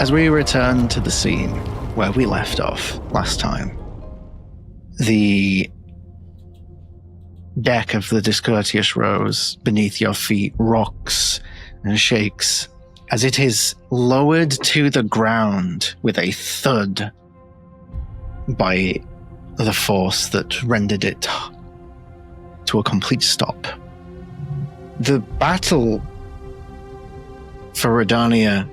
As we return to the scene where we left off last time, the deck of the Discourteous Rose beneath your feet rocks and shakes as it is lowered to the ground with a thud by the force that rendered it to a complete stop. The battle for Rhódania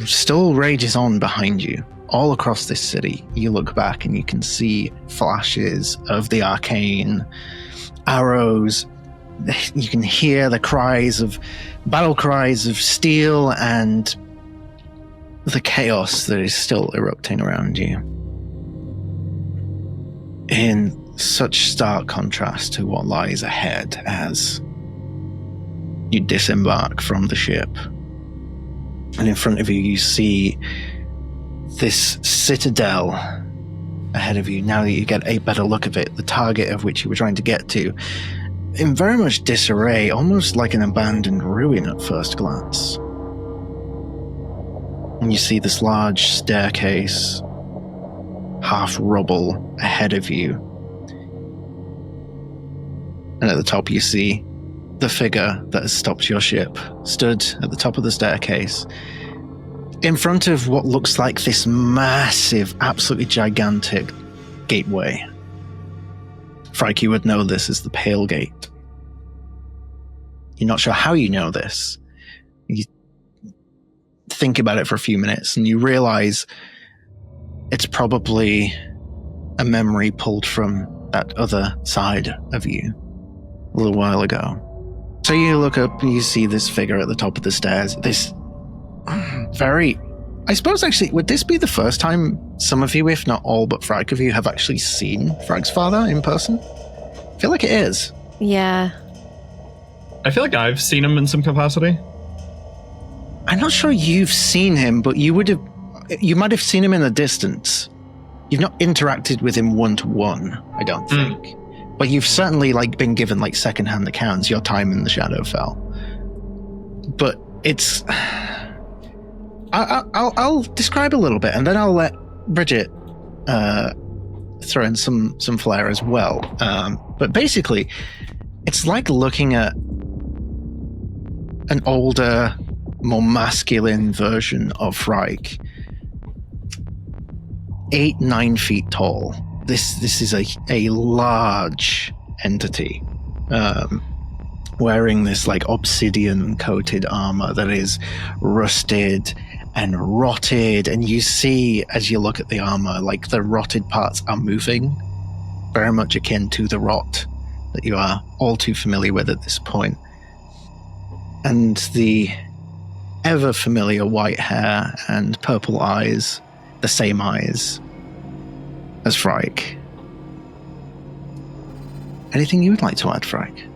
still rages on behind you. All across this city, you look back and you can see flashes of the arcane, arrows. You can hear the battle cries of steel and the chaos that is still erupting around you. In such stark contrast to what lies ahead as you disembark from the ship. And in front of you, you see this citadel ahead of you. Now that you get a better look of it, the target of which you were trying to get to, in very much disarray, almost like an abandoned ruin at first glance. And you see this large staircase, half rubble, ahead of you. And at the top you see the figure that has stopped your ship, stood at the top of the staircase, in front of what looks like this massive, absolutely gigantic gateway. Frike, you would know this as the Pale Gate. You're not sure how you know this. You think about it for a few minutes and you realize it's probably a memory pulled from that other side of you a little while ago. So you look up and you see this figure at the top of the stairs. This very... I suppose actually, would this be the first time some of you, if not all but Frike of you, have actually seen Frike's father in person? I feel like it is. Yeah. I feel like I've seen him in some capacity. I'm not sure you've seen him, but you might have seen him in the distance. You've not interacted with him one-to-one, I don't think. But you've certainly been given second-hand accounts, your time in the Shadowfell. But it's... I'll describe a little bit, and then I'll let Bridget throw in some flair as well. But basically, it's like looking at an older, more masculine version of Frike. 8-9 feet tall. This is a large entity, wearing this obsidian coated armor that is rusted and rotted, and you see as you look at the armor the rotted parts are moving, very much akin to the rot that you are all too familiar with at this point. And the ever familiar white hair and purple eyes, the same eyes as Frike. Anything you would like to add, Frike?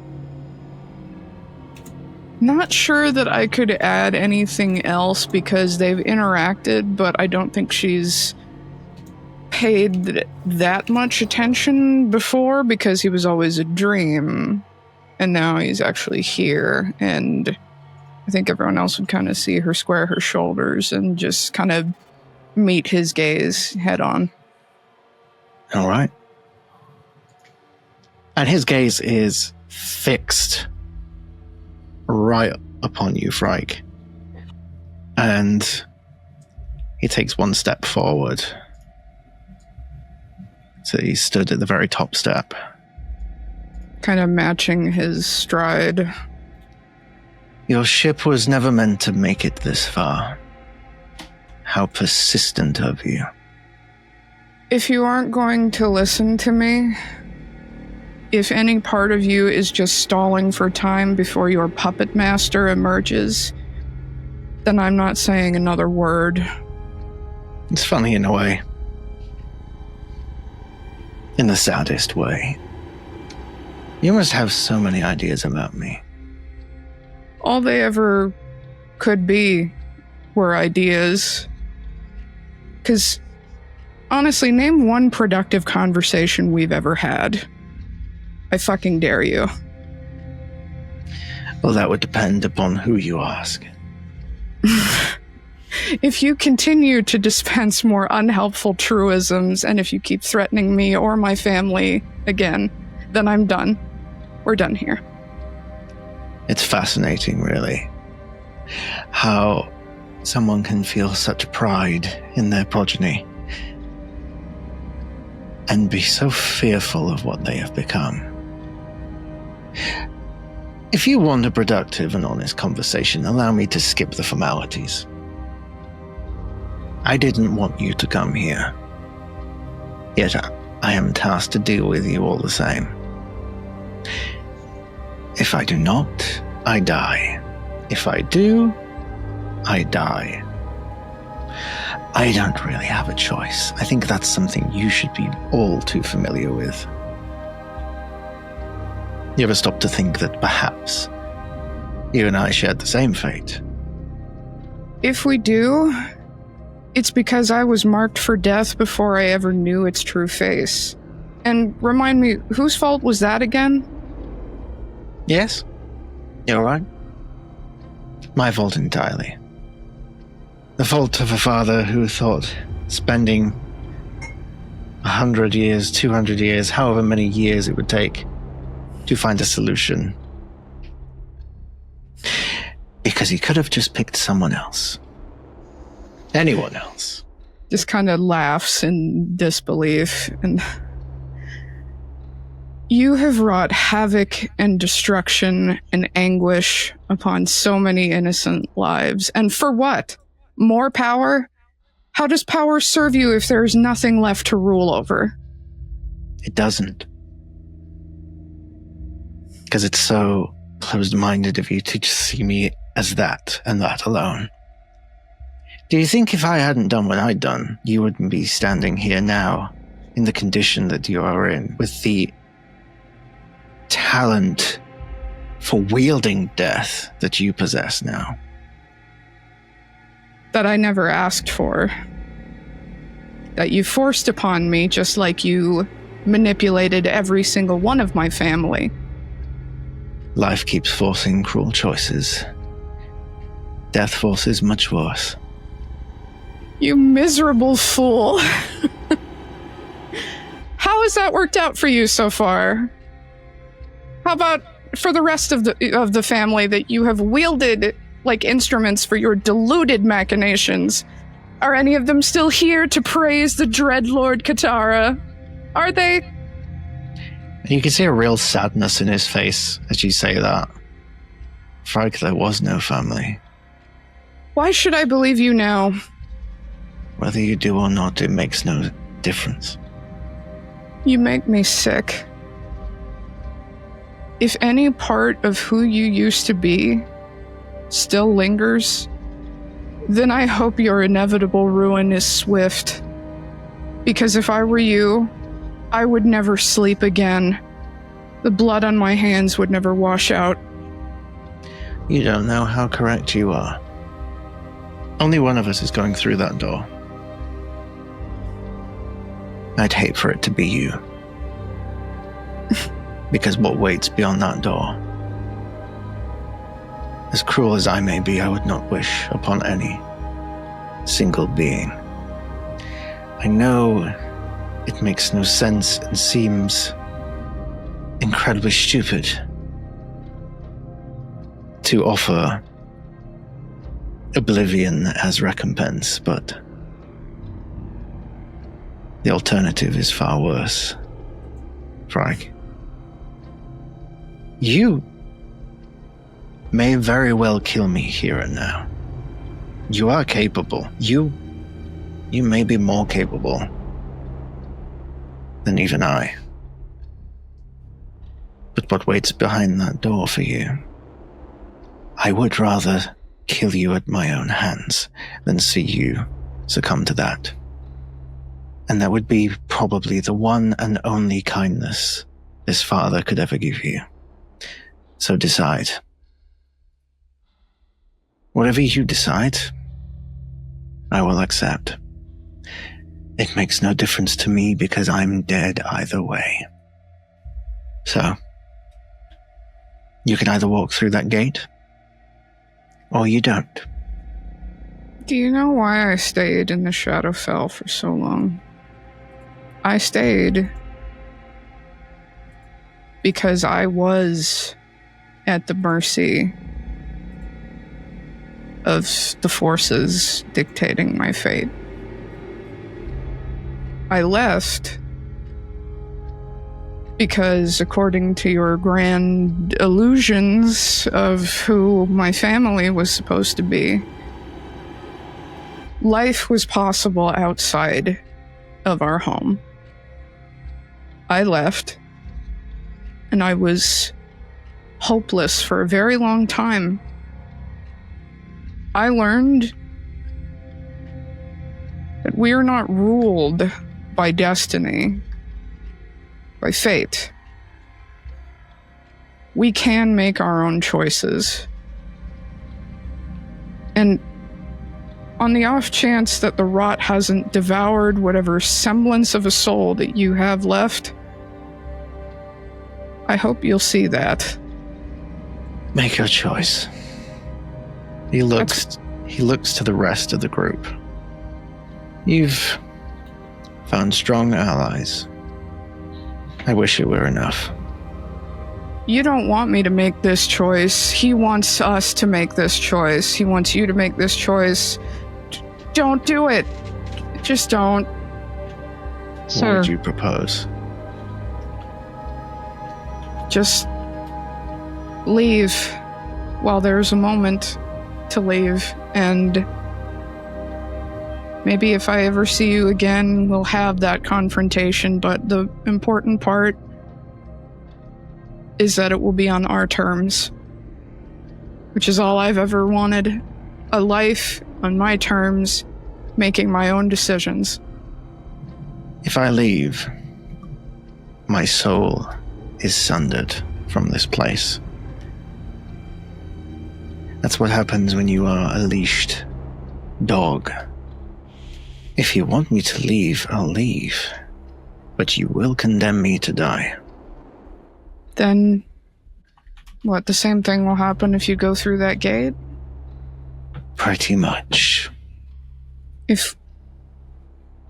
Not sure that I could add anything else because they've interacted, but I don't think she's paid that much attention before because he was always a dream, and now he's actually here, and I think everyone else would kind of see her square her shoulders and just kind of meet his gaze head on. All right. And his gaze is fixed right upon you, Frike. And he takes one step forward. So he stood at the very top step. Kind of matching his stride. Your ship was never meant to make it this far. How persistent of you. If you aren't going to listen to me, if any part of you is just stalling for time before your puppet master emerges, then I'm not saying another word. It's funny in a way. In the saddest way. You must have so many ideas about me. All they ever could be were ideas. 'Cause honestly, name one productive conversation we've ever had. I fucking dare you. Well, that would depend upon who you ask. If you continue to dispense more unhelpful truisms, and if you keep threatening me or my family again, then I'm done. We're done here. It's fascinating, really, how someone can feel such pride in their progeny and be so fearful of what they have become. If you want a productive and honest conversation, allow me to skip the formalities. I didn't want you to come here, yet I am tasked to deal with you all the same. If I do not, I die. If I do, I die. I don't really have a choice. I think that's something you should be all too familiar with. You ever stop to think that perhaps you and I shared the same fate? If we do, it's because I was marked for death before I ever knew its true face. And remind me, whose fault was that again? Yes, you're right. My fault entirely. The fault of a father who thought spending 100 years, 200 years, however many years it would take to find a solution. Because he could have just picked someone else. Anyone else. Just kind of laughs in disbelief. And you have wrought havoc and destruction and anguish upon so many innocent lives. And for what? More power? How does power serve you if there is nothing left to rule over? It doesn't. Because it's so closed-minded of you to just see me as that and that alone. Do you think if I hadn't done what I'd done, you wouldn't be standing here now in the condition that you are in, with the talent for wielding death that you possess now? That I never asked for. That you forced upon me, just like you manipulated every single one of my family. Life keeps forcing cruel choices. Death forces much worse. You miserable fool. How has that worked out for you so far? How about for the rest of the family that you have wielded like instruments for your deluded machinations? Are any of them still here to praise the dread Lord Katara? Are they? And you can see a real sadness in his face as you say that. Frike, there was no family. Why should I believe you now? Whether you do or not, it makes no difference. You make me sick. If any part of who you used to be still lingers, then I hope your inevitable ruin is swift. Because if I were you, I would never sleep again. The blood on my hands would never wash out. You don't know how correct you are. Only one of us is going through that door. I'd hate for it to be you. Because what waits beyond that door? As cruel as I may be, I would not wish upon any single being. I know it makes no sense and seems incredibly stupid to offer oblivion as recompense, but the alternative is far worse. Frike, you may very well kill me here and now. You are capable. You may be more capable than even I. But what waits behind that door for you? I would rather kill you at my own hands than see you succumb to that. And that would be probably the one and only kindness this father could ever give you. So decide. Whatever you decide, I will accept. It makes no difference to me because I'm dead either way. So, you can either walk through that gate, or you don't. Do you know why I stayed in the Shadowfell for so long? I stayed because I was at the mercy of the forces dictating my fate. I left because, according to your grand illusions of who my family was supposed to be, life was possible outside of our home. I left, and I was hopeless for a very long time. I learned that we are not ruled by destiny, by fate. We can make our own choices. And on the off chance that the rot hasn't devoured whatever semblance of a soul that you have left, I hope you'll see that. Make your choice. He looks to the rest of the group. You've found strong allies. I wish it were enough. You don't want me to make this choice. He wants us to make this choice. He wants you to make this choice. Don't do it. Just don't. Sir. What would you propose? Just leave while there's a moment to leave, and maybe if I ever see you again, we'll have that confrontation, but the important part is that it will be on our terms, which is all I've ever wanted. A life on my terms, making my own decisions. If I leave, my soul is sundered from this place. That's what happens when you are a leashed dog. If you want me to leave, I'll leave. But you will condemn me to die. Then, what, the same thing will happen if you go through that gate? Pretty much. If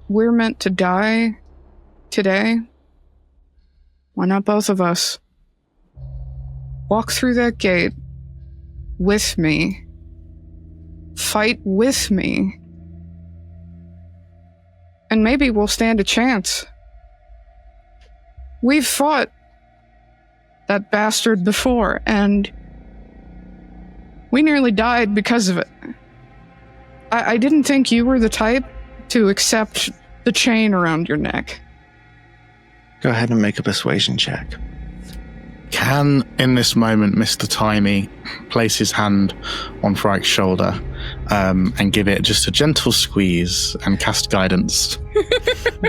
we're meant to die today, why not both of us? Walk through that gate with me. Fight with me. And maybe we'll stand a chance. We've fought that bastard before, and we nearly died because of it. I didn't think you were the type to accept the chain around your neck. Go ahead and make a persuasion check. Can, in this moment, Mr. Timey place his hand on Frike's shoulder and give it just a gentle squeeze and cast guidance?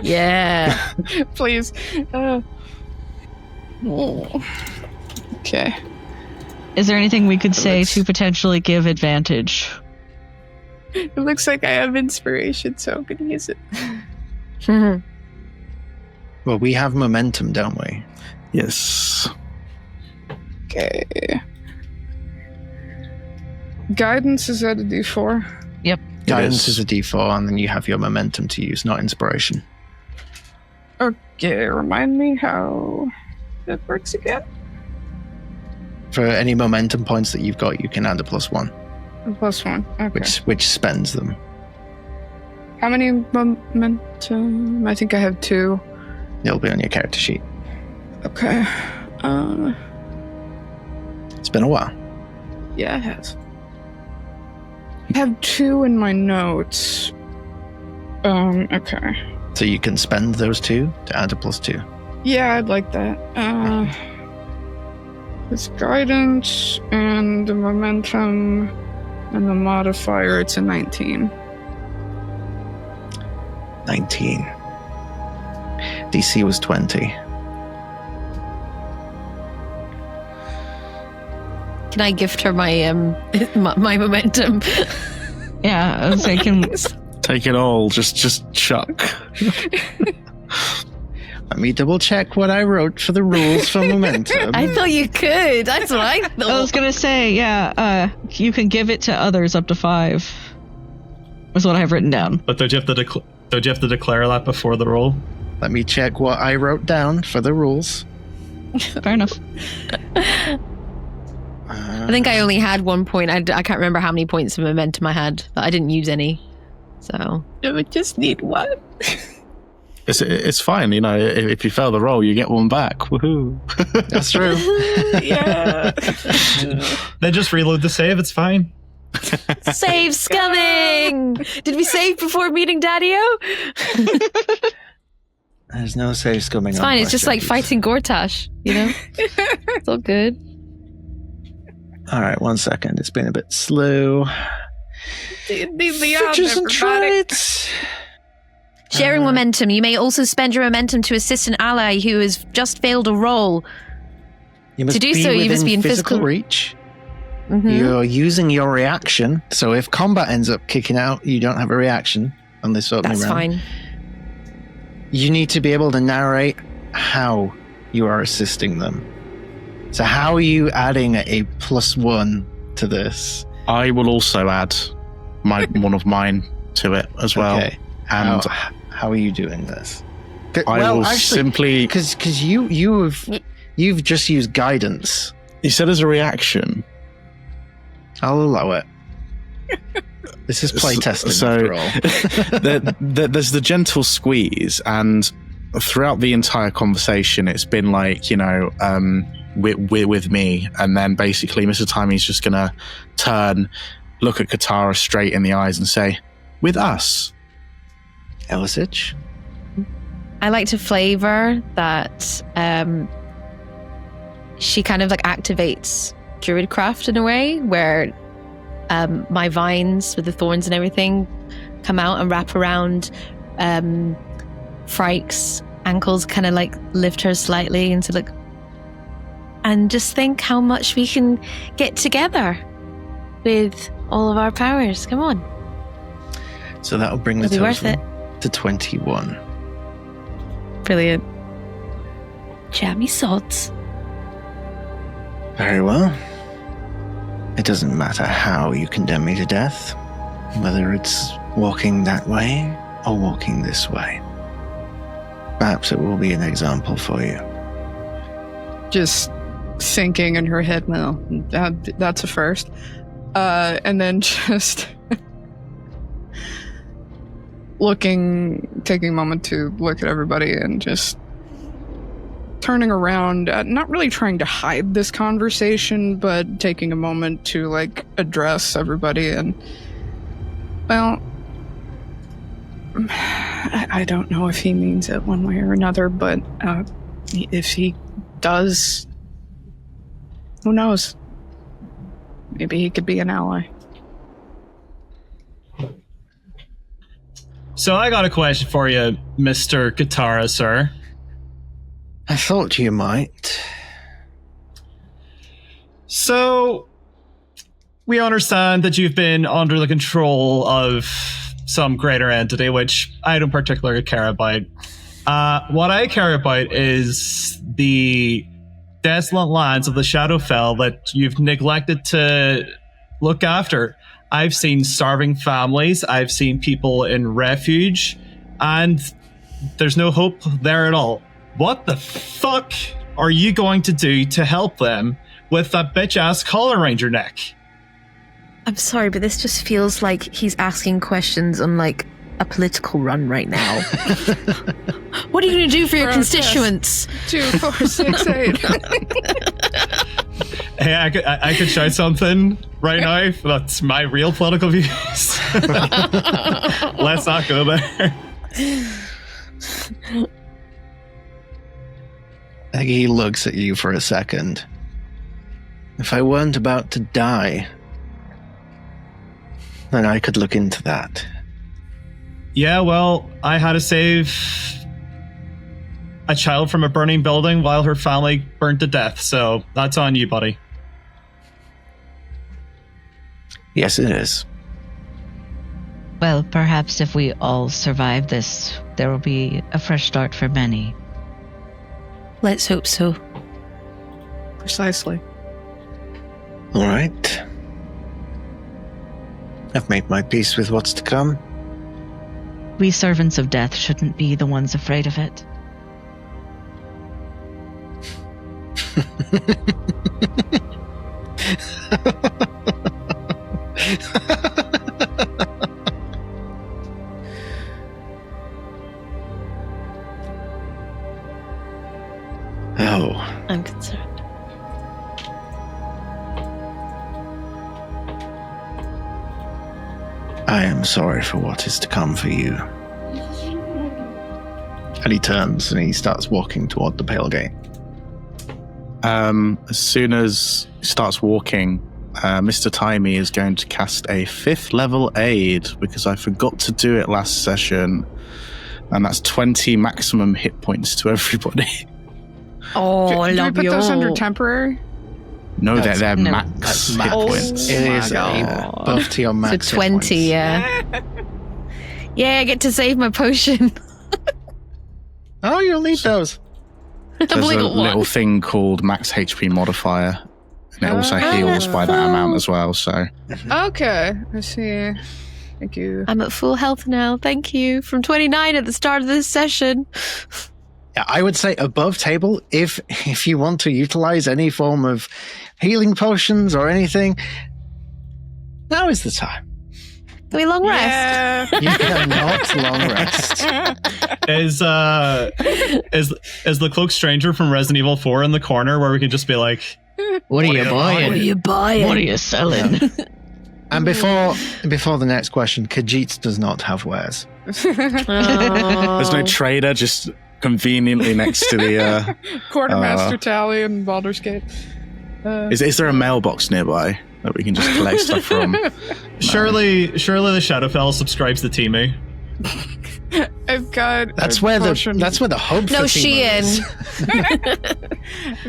Yeah. Please. Okay. Is there anything we could say to potentially give advantage? It looks like I have inspiration, so I'm going to use it. Well, we have momentum, don't we? Yes. Okay. Guidance is at a D4? Yep. Guidance is a D4, and then you have your momentum to use, not inspiration. Okay, remind me how that works again. For any momentum points that you've got, you can add a +1. A +1, okay. Which spends them. How many momentum? I think I have 2. It'll be on your character sheet. Okay. It's been a while. Yeah, it has. I have 2 in my notes. Okay. So you can spend those 2 to add a +2. Yeah, I'd like that. It's guidance and the momentum and the modifier, it's a 19. 19. DC was 20. Can I gift her my my momentum? Yeah, I was thinking. Take it all. Just chuck. Let me double check what I wrote for the rules for momentum. I thought you could. That's what I thought. I was gonna say, yeah. You can give it to others up to 5. is what I've written down. But don't you have to declare that before the roll? Let me check what I wrote down for the rules. Fair enough. I think I only had 1 point. I can't remember how many points of momentum I had, but I didn't use any. So I would just need one. It's fine, you know. If you fail the roll, you get one back. Woohoo! That's true. Yeah. Then just reload the save. It's fine. save scumming. Did we save before meeting Daddy-O? There's no save scumming. It's fine. It's just like fighting Gortash, you know. It's all good. All right, 1 second. It's been a bit slow. Features and traits. Sharing momentum. You may also spend your momentum to assist an ally who has just failed a roll. To do so, you must be in physical reach. Mm-hmm. You're using your reaction. So if combat ends up kicking out, you don't have a reaction on this opening That's round. fine. You need to be able to narrate how you are assisting them. So how are you adding a +1 to this? I will also add one of mine to it as well. Okay. And how are you doing this? I will simply because you've just used guidance. You said as a reaction. I'll allow it. This is playtesting after all. There's the gentle squeeze, and throughout the entire conversation, it's been like, you know, we're with me, and then basically Mr. Timey's just gonna turn, look at Katara straight in the eyes, and say, "With us." Elisich? I like to flavor that she kind of like activates Druidcraft in a way where my vines with the thorns and everything come out and wrap around Frike's ankles, kind of like lift her slightly into like, and just think how much we can get together with all of our powers. Come on. So that'll bring the It'll be worth total it. to 21. Brilliant. Jammy sods. Very well. It doesn't matter how you condemn me to death, whether it's walking that way or walking this way. Perhaps it will be an example for you. Just thinking in her head, well, that's a first. And then just taking a moment to look at everybody and just turning around, not really trying to hide this conversation, but taking a moment to like address everybody. And well, I don't know if he means it one way or another, but if he does, who knows? Maybe he could be an ally. So I got a question for you, Mr. Katara, sir. I thought you might. So, we understand that you've been under the control of some greater entity, which I don't particularly care about. What I care about is the desolate lands of the Shadowfell that you've neglected to look after. I've seen starving families, I've seen people in refuge, and there's no hope there at all. What the fuck are you going to do to help them with that bitch-ass collar around your neck? I'm sorry, but this just feels like he's asking questions on like a political run right now. What are you going to do for your constituents? 2, 4, 6, 8. Hey, I could shout something right now. That's my real political views. Let's not go there. He looks at you for a second. If I weren't about to die, then I could look into that. Yeah, well, I had to save a child from a burning building while her family burned to death, so that's on you, buddy. Yes, it is. Well, perhaps if we all survive this, there will be a fresh start for many. Let's hope so. Precisely. All right. I've made my peace with what's to come. We servants of death shouldn't be the ones afraid of it. Oh, I'm concerned. I am sorry for what is to come for you. And he turns and he starts walking toward the pale gate. As soon as he starts walking, Mr. Timey is going to cast a 5th level aid because I forgot to do it last session. And that's 20 maximum hit points to everybody. Oh, I Do we love put you. those under temporary? No, That's- they're no, max That's hit max. points. It Oh is my a God. buff to your So max. hit 20, points. yeah. Yeah, I get to save my potion. Oh, you'll need those. A There's a little little one. thing called max HP modifier. And it also heals by that amount as well, so... Okay, I see. Thank you. I'm at full health now. Thank you. From 29 at the start of this session. Yeah, I would say above table, if you want to utilize any form of healing potions or anything, now is the time. Can we long rest? You cannot long rest. Is the cloak stranger from Resident Evil 4 in the corner where we can just be like, What are you buying? What are you buying? What are you selling? And before the next question, Khajiit does not have wares. There's no trader just conveniently next to the... Quartermaster Tally and Baldur's Gate. Is there a mailbox nearby that we can just collect stuff from? surely the Shadowfell subscribes to Teamy. I've got That's a where potion. the hub. No, for Shein. Teemo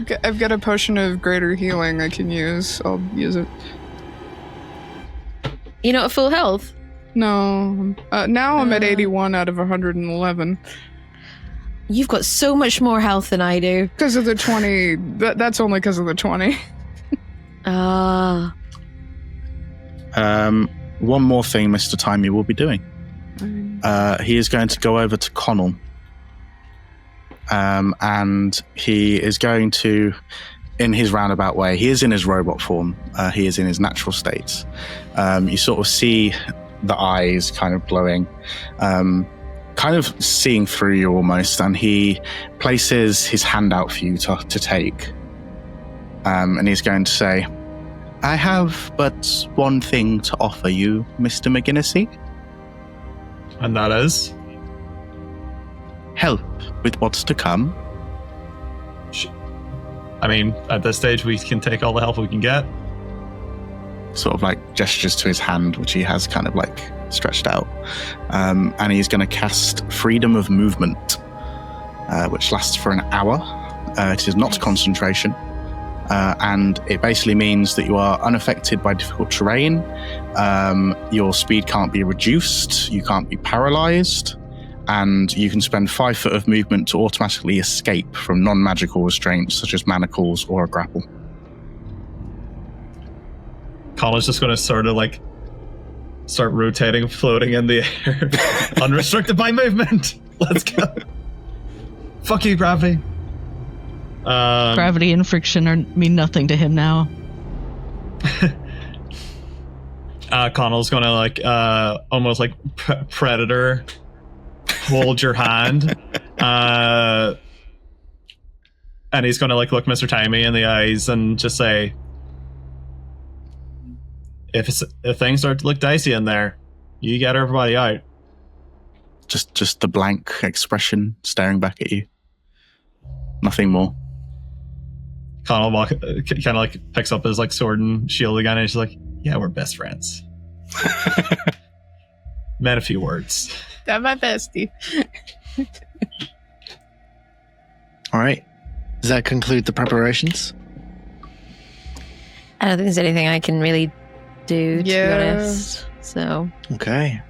is. I've got a potion of greater healing I can use. I'll use it. You not at full health? No. Now I'm at 81 out of 111. You've got so much more health than I do. Because of the 20. That's only because of the 20. Ah. One more thing Mr. Timey will be doing. He is going to go over to Connell. And he is going to, in his roundabout way, he is in his robot form. He is in his natural state. You sort of see the eyes kind of glowing, kind of seeing through you almost. And he places his hand out for you to take. And he's going to say, I have but one thing to offer you, Mr. McGinnisy. And that is? Help with what's to come. I mean, at this stage, we can take all the help we can get. Sort of like gestures to his hand, which he has kind of like stretched out. And he's going to cast Freedom of Movement, which lasts for an hour. It is not concentration. And it basically means that you are unaffected by difficult terrain. Your speed can't be reduced. You can't be paralyzed. And you can spend 5 foot of movement to automatically escape from non-magical restraints such as manacles or a grapple. Colin's just going to sort of like start rotating, floating in the air, unrestricted by movement. Let's go. Fuck you, gravity. Gravity and friction mean nothing to him now. Connell's going to like almost like Predator hold your hand. And he's going to like look Mr. Timey in the eyes and just say, if things start to look dicey in there, you get everybody out. Just the blank expression staring back at you. Nothing more. Connell kind of like picks up his like sword and shield again, and he's like, "Yeah, we're best friends." Meant a few words. That's my bestie. All right. Does that conclude the preparations? I don't think there's anything I can really do, to be Yeah. honest. So, Okay.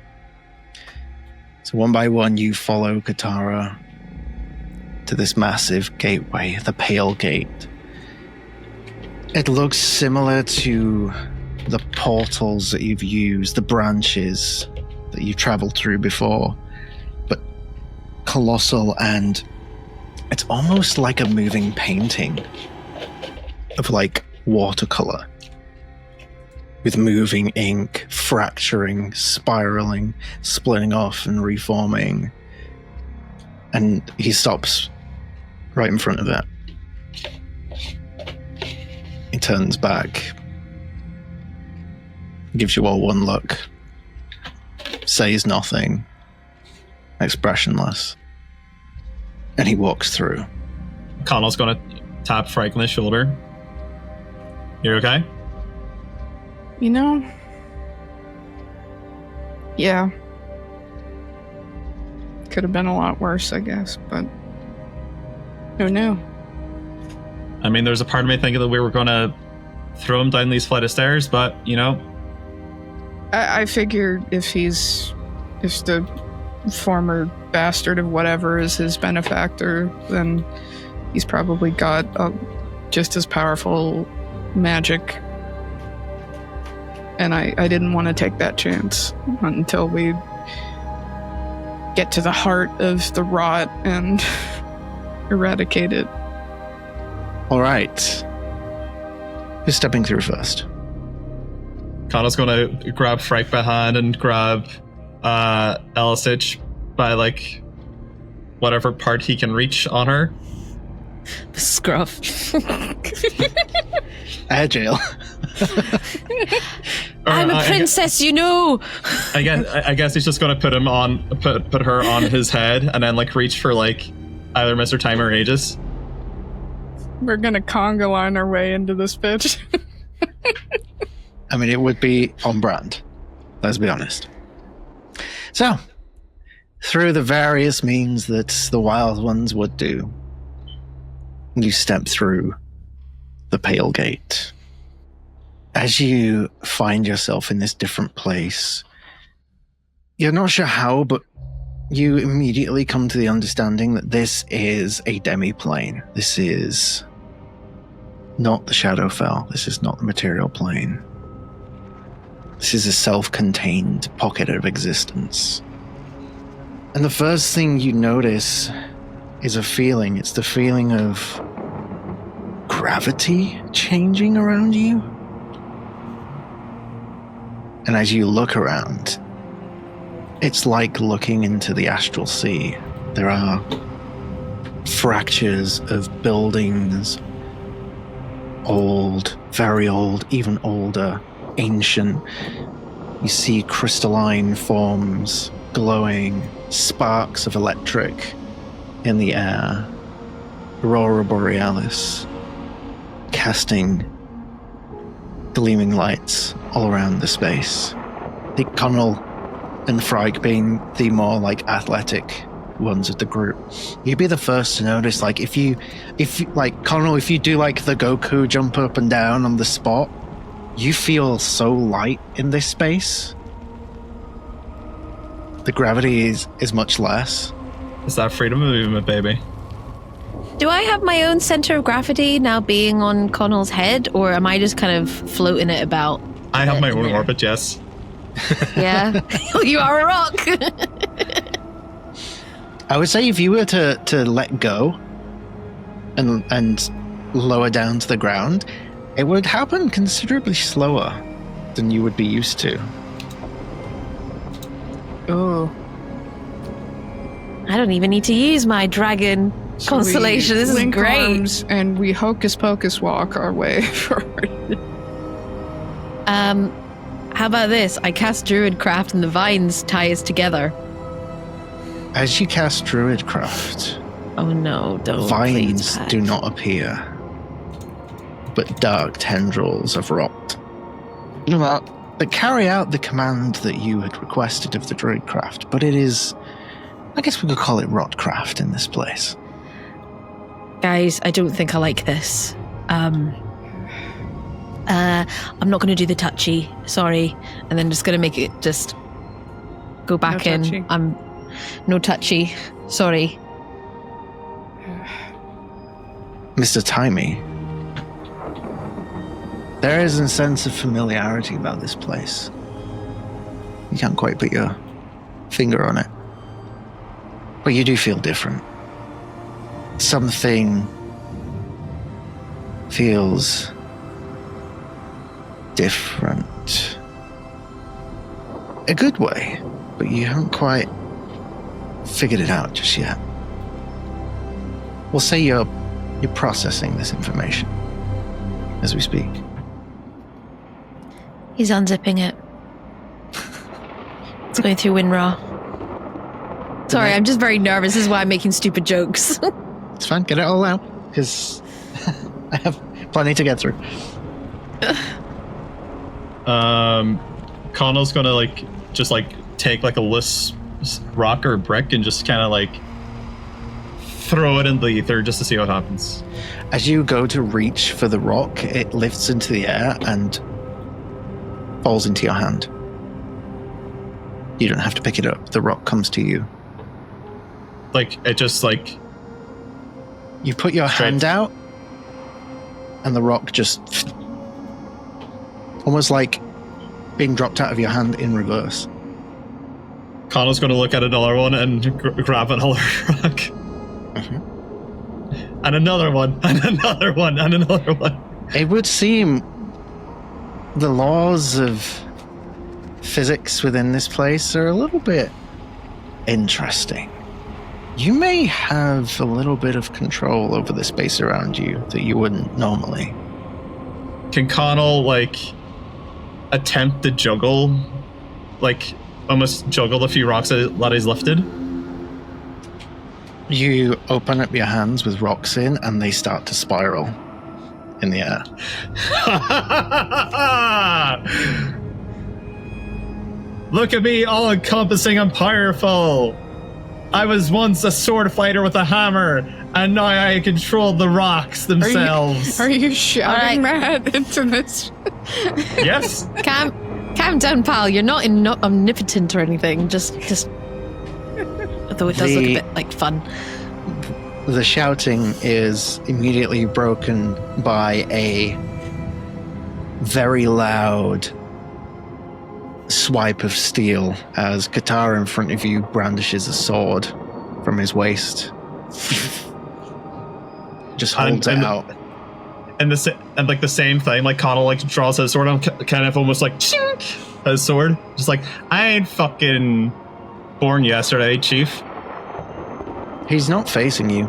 So one by one, you follow Katara to this massive gateway, the Pale Gate. It looks similar to the portals that you've used, the branches that you've traveled through before, but colossal, and it's almost like a moving painting of like watercolor with moving ink, fracturing, spiraling, splitting off and reforming. And he stops right in front of it. He turns back, gives you all one look, says nothing, expressionless, and he walks through. Connell's gonna tap Frank on the shoulder. You okay? You know? Yeah. Could have been a lot worse, I guess, but who knew? I mean, there's a part of me thinking that we were gonna throw him down these flight of stairs, but, you know. I figured if the former bastard of whatever is his benefactor, then he's probably got just as powerful magic. And I didn't want to take that chance until we get to the heart of the rot and eradicate it. All right. Who's stepping through first? Connell's gonna grab Frank by hand and grab Elisich by, like, whatever part he can reach on her. The scruff. Air jail. I'm a princess, you know. I guess he's just gonna put her on his head and then, like, reach for, like, either Mr. Time or Aegis. We're gonna conga line our way into this bitch. I mean, it would be on brand. Let's be honest. So, through the various means that the Wyld Ones would do, you step through the Pale Gate. As you find yourself in this different place, you're not sure how, but you immediately come to the understanding that this is a demi-plane. This is not the Shadowfell. This is not the material plane. This is a self-contained pocket of existence. And the first thing you notice is a feeling. It's the feeling of gravity changing around you. And as you look around, it's like looking into the astral sea. There are fractures of buildings, old, very old, even older, ancient. You see crystalline forms glowing, sparks of electric in the air. Aurora Borealis casting gleaming lights all around the space. I think Connell and Frike being the more like athletic ones of the group, you'd be the first to notice, like, if you like, Connell, if you do like the Goku jump up and down on the spot, you feel so light in this space. The gravity is much less. Is that freedom of movement, baby? Do I have my own center of gravity now being on Connell's head, or am I just kind of floating it about? I have my own orbit, yes. Yeah. You are a rock. I would say if you were to let go and lower down to the ground, it would happen considerably slower than you would be used to. Oh. I don't even need to use my dragon constellation. This is great. Arms and we hocus pocus walk our way forward. How about this? I cast Druidcraft and the vines tie us together. As you cast Druidcraft, Oh no, don't. vines please, do not appear, but dark tendrils of rot that carry out the command that you had requested of the Druidcraft, but it is, I guess we could call it Rotcraft in this place. Guys, I don't think I like this. I'm not going to do the touchy, sorry, and then just going to make it just go back No in. touchy. I'm no touchy, sorry. Mr. Timey, There is a sense of familiarity about this place. You can't quite put your finger on it. But you do feel different. Something feels different. A good way, but you haven't quite figured it out just yet. We'll say you're processing this information as we speak. He's unzipping it. It's going through WinRAR. Sorry, I'm just very nervous. This is why I'm making stupid jokes. It's fine, get it all out, because I have plenty to get through. Connell's gonna just take a loose rock or brick and just kind of throw it in the ether just to see what happens. As you go to reach for the rock, it lifts into the air and falls into your hand. You don't have to pick it up. The rock comes to you. It just You put your hand out, and the rock just almost like being dropped out of your hand in reverse. Connell's gonna look at another one and grab another rock. Mm-hmm. And another one, and another one, and another one. It would seem the laws of physics within this place are a little bit interesting. You may have a little bit of control over the space around you that you wouldn't normally. Can Connell attempt to juggle, almost juggle the few rocks that he's lifted? You open up your hands with rocks in, and they start to spiral in the air. Look at me, all-encompassing and powerful. I was once a sword fighter with a hammer, and now I control the rocks themselves. Are you shouting that into this? Yes. Calm down, pal. You're not omnipotent or anything. Just. Although it does look a bit fun. The shouting is immediately broken by a very loud swipe of steel as Katara in front of you brandishes a sword from his waist. Just holds it out. And the same thing, Connell draws his sword and kind of almost chink, his sword. Just I ain't fucking born yesterday, chief. He's not facing you,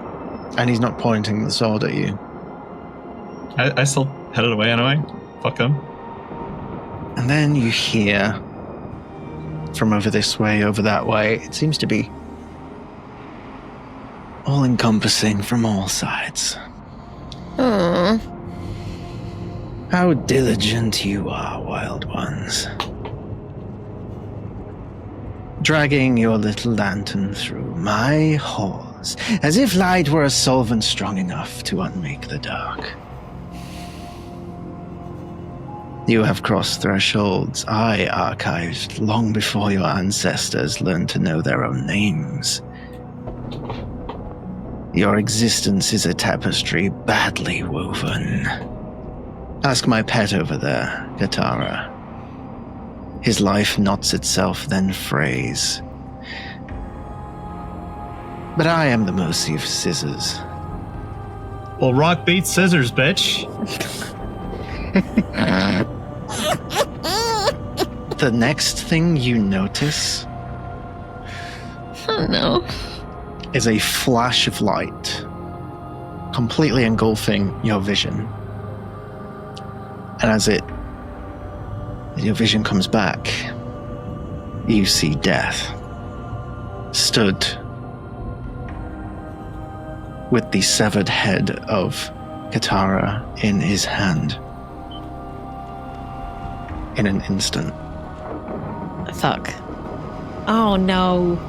and he's not pointing the sword at you. I still headed away anyway. Fuck him. And then you hear from over this way, over that way. It seems to be all-encompassing from all sides. Aww. How diligent you are, Wyld Ones. Dragging your little lantern through my halls, as if light were a solvent strong enough to unmake the dark. You have crossed thresholds I archived long before your ancestors learned to know their own names. Your existence is a tapestry badly woven. Ask my pet over there, Katara. His life knots itself, then frays. But I am the mercy of scissors. Well, rock beats scissors, bitch. The next thing you notice Oh no. is a flash of light, completely engulfing your vision. And as your vision comes back, you see Death, stood with the severed head of Katara in his hand. In an instant. Fuck. Oh no.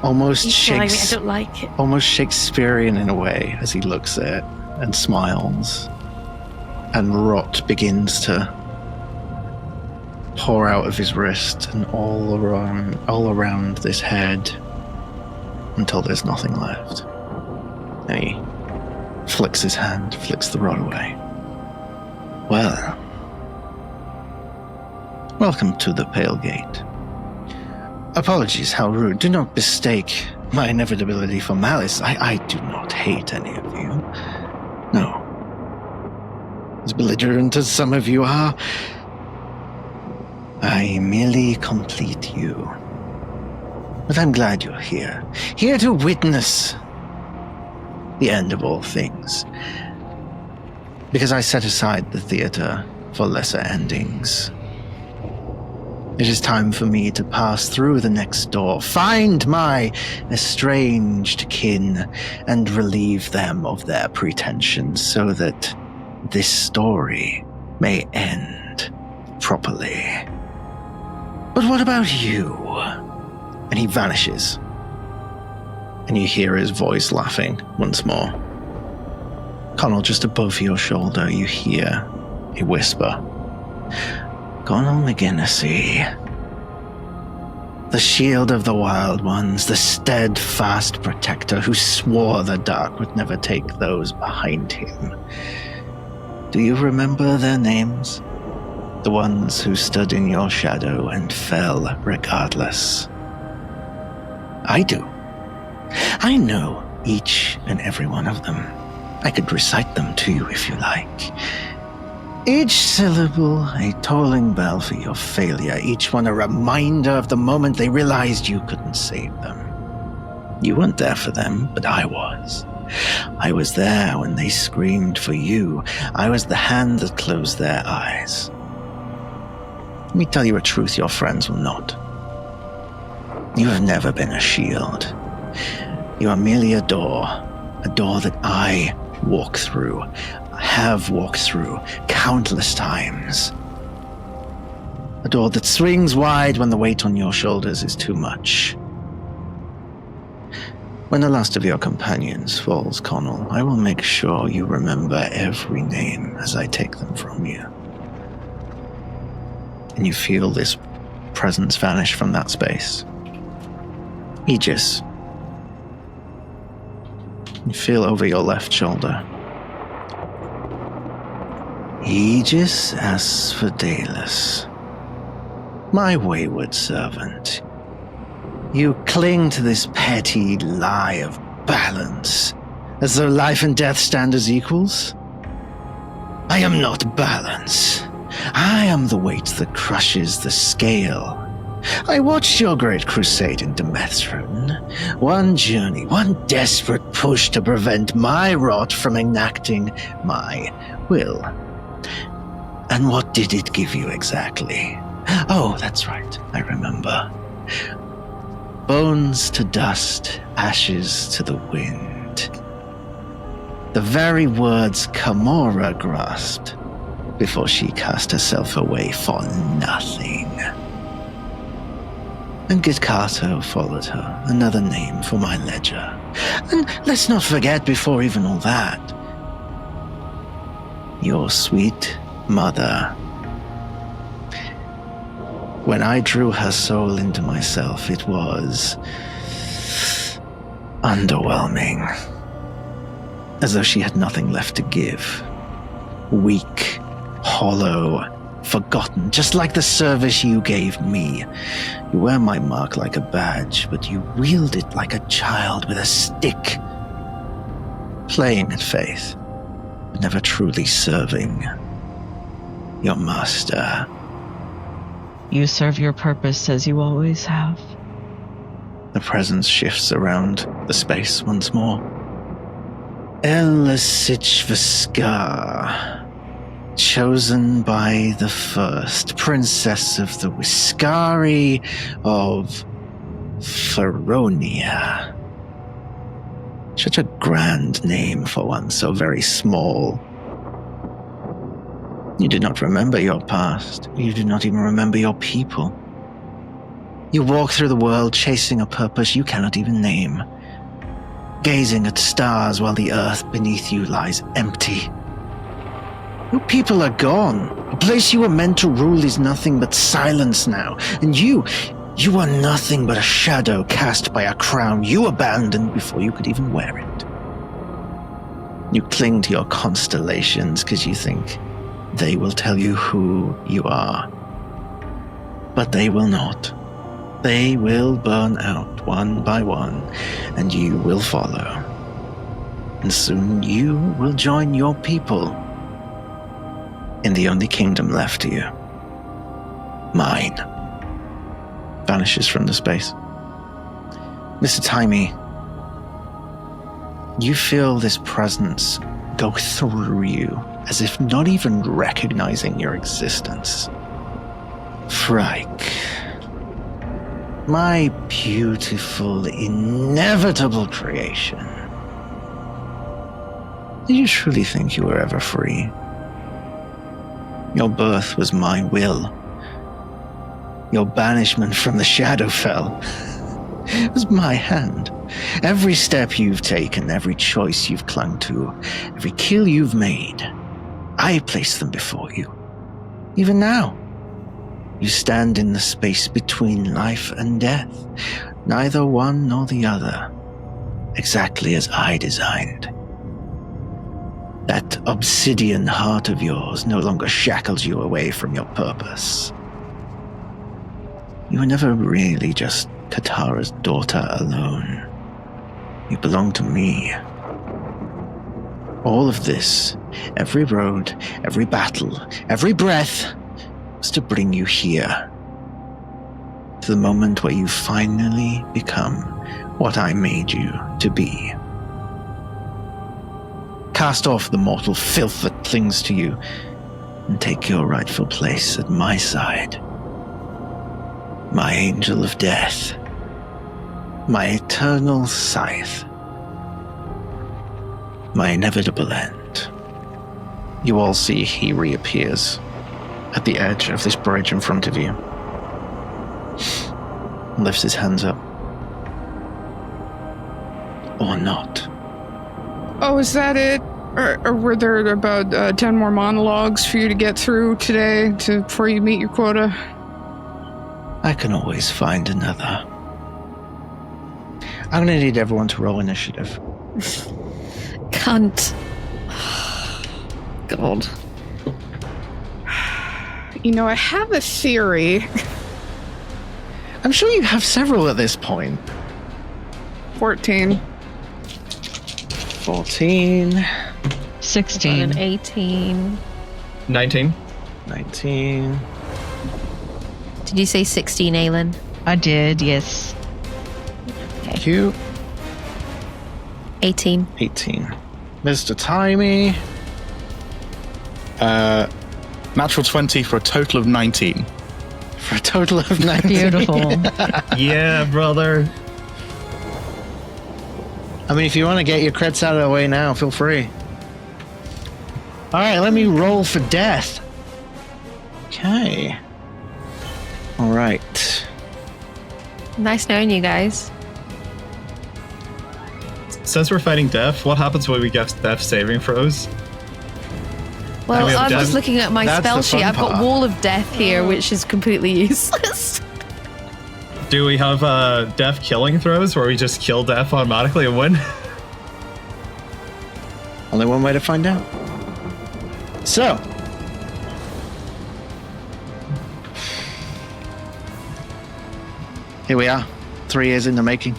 Almost He's flying. I don't like it. almost Shakespearean in a way as he looks at it and smiles. And rot begins to pour out of his wrist and all around this head until there's nothing left. And he flicks his hand, flicks the rod away. Well, Welcome to the Pale Gate. Apologies, how rude. Do not mistake my inevitability for malice. I do not hate any of you. No. As belligerent as some of you are, I merely complete you. But I'm glad you're here. Here to witness the end of all things. Because I set aside the theater for lesser endings. It is time for me to pass through the next door, find my estranged kin, and relieve them of their pretensions so that this story may end properly. But what about you? And he vanishes. And you hear his voice laughing once more. Connell, just above your shoulder, you hear a whisper. Connell McGinnisy. The shield of the Wyld Ones, the steadfast protector who swore the dark would never take those behind him. Do you remember their names? The ones who stood in your shadow and fell regardless. I do. I know each and every one of them. I could recite them to you if you like. Each syllable a tolling bell for your failure, each one a reminder of the moment they realized you couldn't save them. You weren't there for them, but I was. I was there when they screamed for you. I was the hand that closed their eyes. Let me tell you a truth your friends will not. You have never been a shield. You are merely a door that I walk through, have walked through countless times. A door that swings wide when the weight on your shoulders is too much. When the last of your companions falls, Connell, I will make sure you remember every name as I take them from you. And you feel this presence vanish from that space. Aegis. You feel over your left shoulder. Aegis Asphodelus, my wayward servant. You cling to this petty lie of balance, as though life and death stand as equals. I am not balance. I am the weight that crushes the scale. I watched your great crusade in Demethron. One journey, one desperate push to prevent my rot from enacting my will. And what did it give you exactly? Oh, that's right, I remember. Bones to dust, ashes to the wind. The very words Kamora grasped before she cast herself away for nothing. And Gitkato followed her, another name for my ledger. And let's not forget, before even all that, your sweet mother. When I drew her soul into myself, it was underwhelming. As though she had nothing left to give. Weak, hollow, forgotten, just like the service you gave me. You wear my mark like a badge, but you wield it like a child with a stick. Playing at faith, but never truly serving your master. You serve your purpose as you always have. The presence shifts around the space once more. Elasichvaskar, chosen by the first princess of the Whiskari of Rhódania. Such a grand name for one so very small. You do not remember your past. You do not even remember your people. You walk through the world chasing a purpose you cannot even name, gazing at stars while the earth beneath you lies empty. Your people are gone. The place you were meant to rule is nothing but silence now. And you are nothing but a shadow cast by a crown you abandoned before you could even wear it. You cling to your constellations because you think they will tell you who you are. But they will not. They will burn out one by one, and you will follow. And soon you will join your people in the only kingdom left to you. Mine. Vanishes from the space. Mr. Timey, you feel this presence go through you as if not even recognizing your existence. Frike. My beautiful, inevitable creation. Did you truly think you were ever free? Your birth was my will. Your banishment from the Shadowfell was my hand. Every step you've taken, every choice you've clung to, every kill you've made, I placed them before you. Even now, you stand in the space between life and death, neither one nor the other, exactly as I designed. That obsidian heart of yours no longer shackles you away from your purpose. You were never really just Katara's daughter alone. You belong to me. All of this, every road, every battle, every breath, was to bring you here. To the moment where you finally become what I made you to be. Cast off the mortal filth that clings to you, and take your rightful place at my side. My angel of death. My eternal scythe. My inevitable end. You all see he reappears at the edge of this bridge in front of you. Lifts his hands up. Or not. Oh, is that it? Or were there about 10 more monologues for you to get through today before you meet your quota? I can always find another. I'm gonna need everyone to roll initiative. Cunt. God. You know, I have a theory. I'm sure you have several at this point. 14. 14. 16. And 18. 19. 19. Did you say 16, Aylin? I did, yes. Thank you. 18. 18. Mr. Timey. Natural 20 for a total of 19. For a total of 19. Beautiful. Yeah, brother. I mean, if you want to get your creds out of the way now, feel free. Alright, let me roll for death. Okay. Alright. Nice knowing you guys. Since we're fighting death, what happens when we get death saving throws? Well, we have I'm death- just looking at my that's spell the sheet. fun I've got part. Wall of Death here, which is completely useless. Do we have death killing throws where we just kill death automatically and win? Only one way to find out. So. Here we are. 3 years in the making.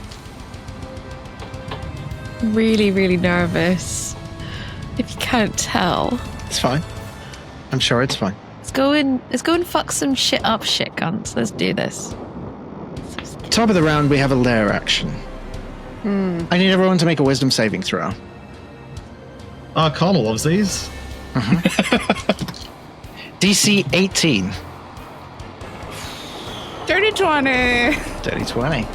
Really, really nervous. If you can't tell. It's fine. I'm sure it's fine. Let's go and fuck some shit up, shit cunts. Let's do this. Top of the round, we have a lair action. I need everyone to make a wisdom saving throw. Connell loves these. DC 18. Dirty 20. Dirty 20.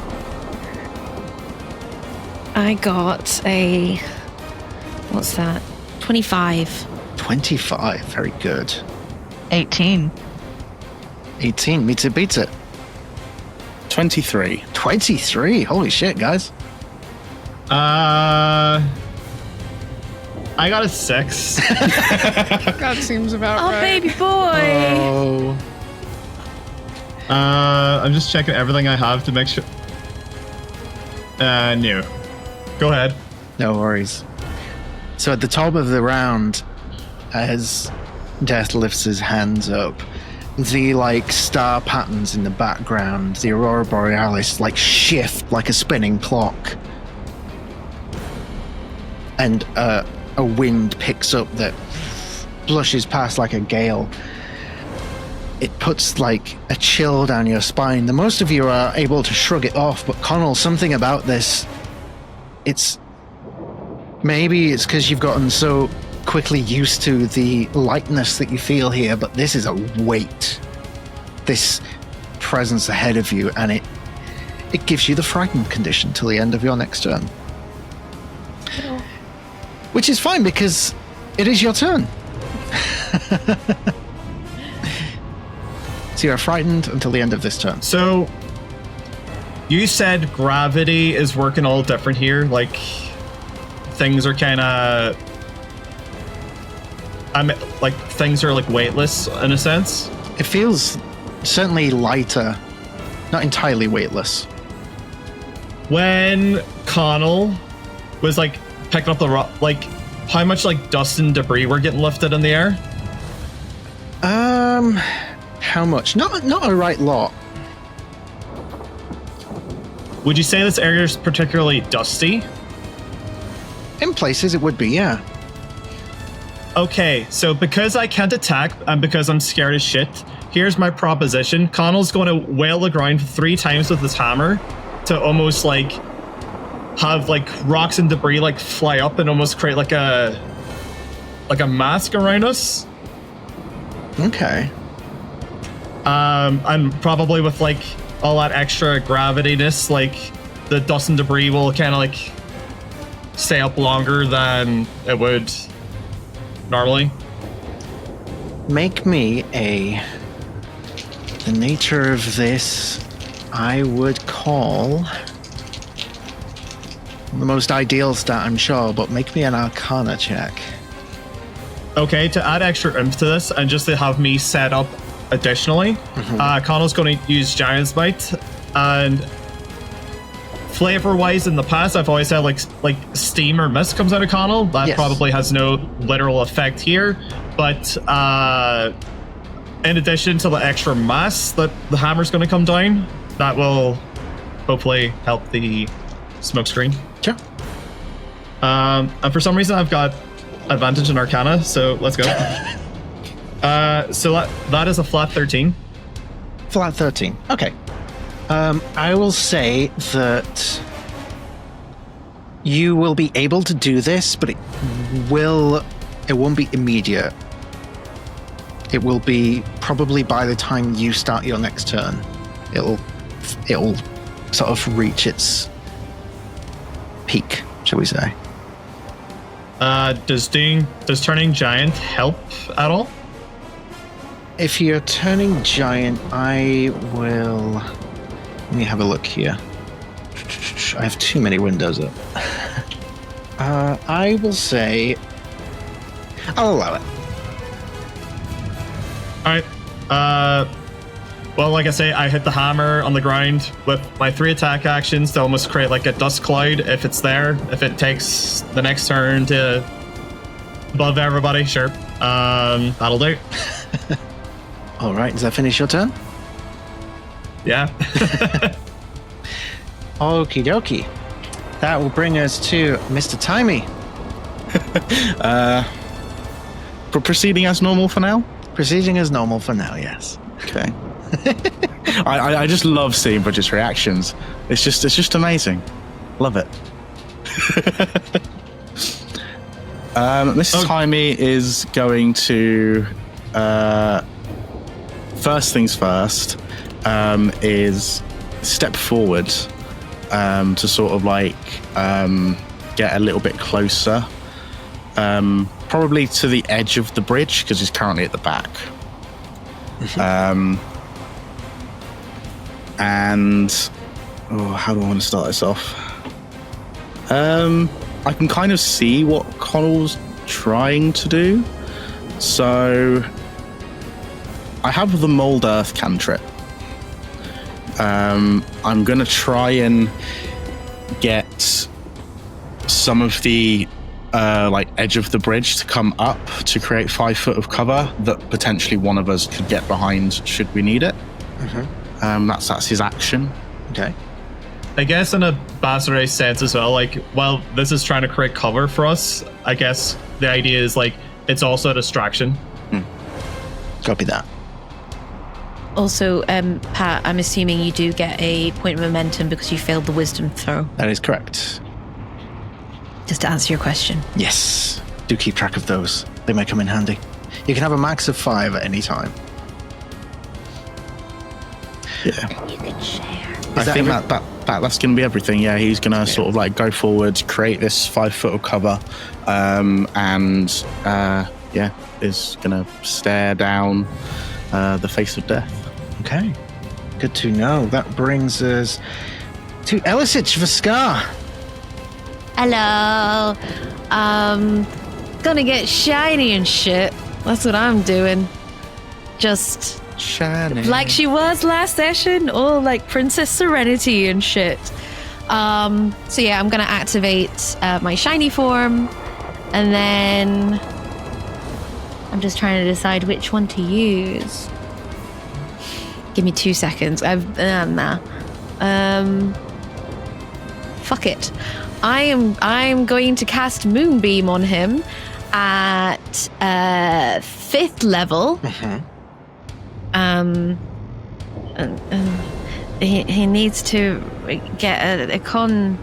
I got a... What's that? 25. 25. Very good. 18. 18. Meets it, beats it. 23. 23. Holy shit, guys. I got a 6. That seems about Oh, right. baby boy! Oh. I'm just checking everything I have to make sure. No. Go ahead. No worries. So at the top of the round, as Death lifts his hands up, the like star patterns in the background, the aurora borealis, like shift like a spinning clock, and a wind picks up that blushes past like a gale. It puts like a chill down your spine. The most of you are able to shrug it off, but Connell, something about this, maybe it's because you've gotten so quickly used to the lightness that you feel here, but this is a weight, this presence ahead of you, and it gives you the frightened condition till the end of your next turn. Which is fine because it is your turn. So you're frightened until the end of this turn. So, you said gravity is working all different here. Like, things are kind of... things are, like, weightless, in a sense. It feels certainly lighter, not entirely weightless. When Connell was, like, picking up the rock, like, how much, like, dust and debris were getting lifted in the air? How much? Not a right lot. Would you say this area is particularly dusty? In places it would be, yeah. Okay, so because I can't attack and because I'm scared as shit, here's my proposition. Connell's going to wail the ground 3 times with his hammer to almost like have like rocks and debris like fly up and almost create like a mask around us. Okay. And probably with like all that extra gravityness, like the dust and debris will kind of like stay up longer than it would normally. Make me the nature of this, I would call the most ideal stat, I'm sure, but make me an Arcana check. Okay, to add extra oomph to this and just to have me set up additionally, Connell's going to use Giant's Bite, and flavor-wise in the past, I've always had like steam or mist comes out of Connell. That probably has no literal effect here, but in addition to the extra mass that the hammer's going to come down, that will hopefully help the smoke screen. Sure. And for some reason, I've got advantage in Arcana, so let's go. So that is a flat 13. Flat 13. Okay. I will say that you will be able to do this, but it won't be immediate. It will be probably by the time you start your next turn. It'll sort of reach its peak, shall we say. Does turning giant help at all? If you're turning giant, I will... Let me have a look here. I have too many windows up. I will say... I'll allow it. Alright. Well, like I say, I hit the hammer on the ground with my 3 attack actions to almost create like a dust cloud if it's there. If it takes the next turn to above everybody, sure. That'll do. All right, does that finish your turn? Yeah. Okie dokie. That will bring us to Mr. Timey. Proceeding as normal for now? Proceeding as normal for now, yes. Okay. I just love seeing Bridget's reactions. It's just amazing. Love it. Mrs. Timey is going to first things first is step forward to sort of like get a little bit closer, probably to the edge of the bridge because he's currently at the back. And how do I want to start this off? I can kind of see what Connell's trying to do. So I have the Mold Earth cantrip. I'm going to try and get some of the like edge of the bridge to come up to create 5 foot of cover that potentially one of us could get behind should we need it. That's his action. Okay. I guess in a Basare sense as well, like, while this is trying to create cover for us, I guess the idea is, like, it's also a distraction. Copy that. Also, Pat, I'm assuming you do get a point of momentum because you failed the wisdom throw. That is correct. Just to answer your question. Yes. Do keep track of those. They may come in handy. You can have a max of 5 at any time. Yeah. You can share. I think that's going to be everything. Yeah, he's going to sort of like go forward, create this 5 foot of cover, and is going to stare down the face of death. Okay. Good to know. That brings us to Elisich Vaskar. Hello. Gonna get shiny and shit. That's what I'm doing. Just Shiny. like she was last session, or like Princess Serenity and shit. So yeah, I'm gonna activate my shiny form, and then I'm just trying to decide which one to use. Give me 2 seconds. Fuck it. I'm going to cast Moonbeam on him at 5th level. He needs to get a con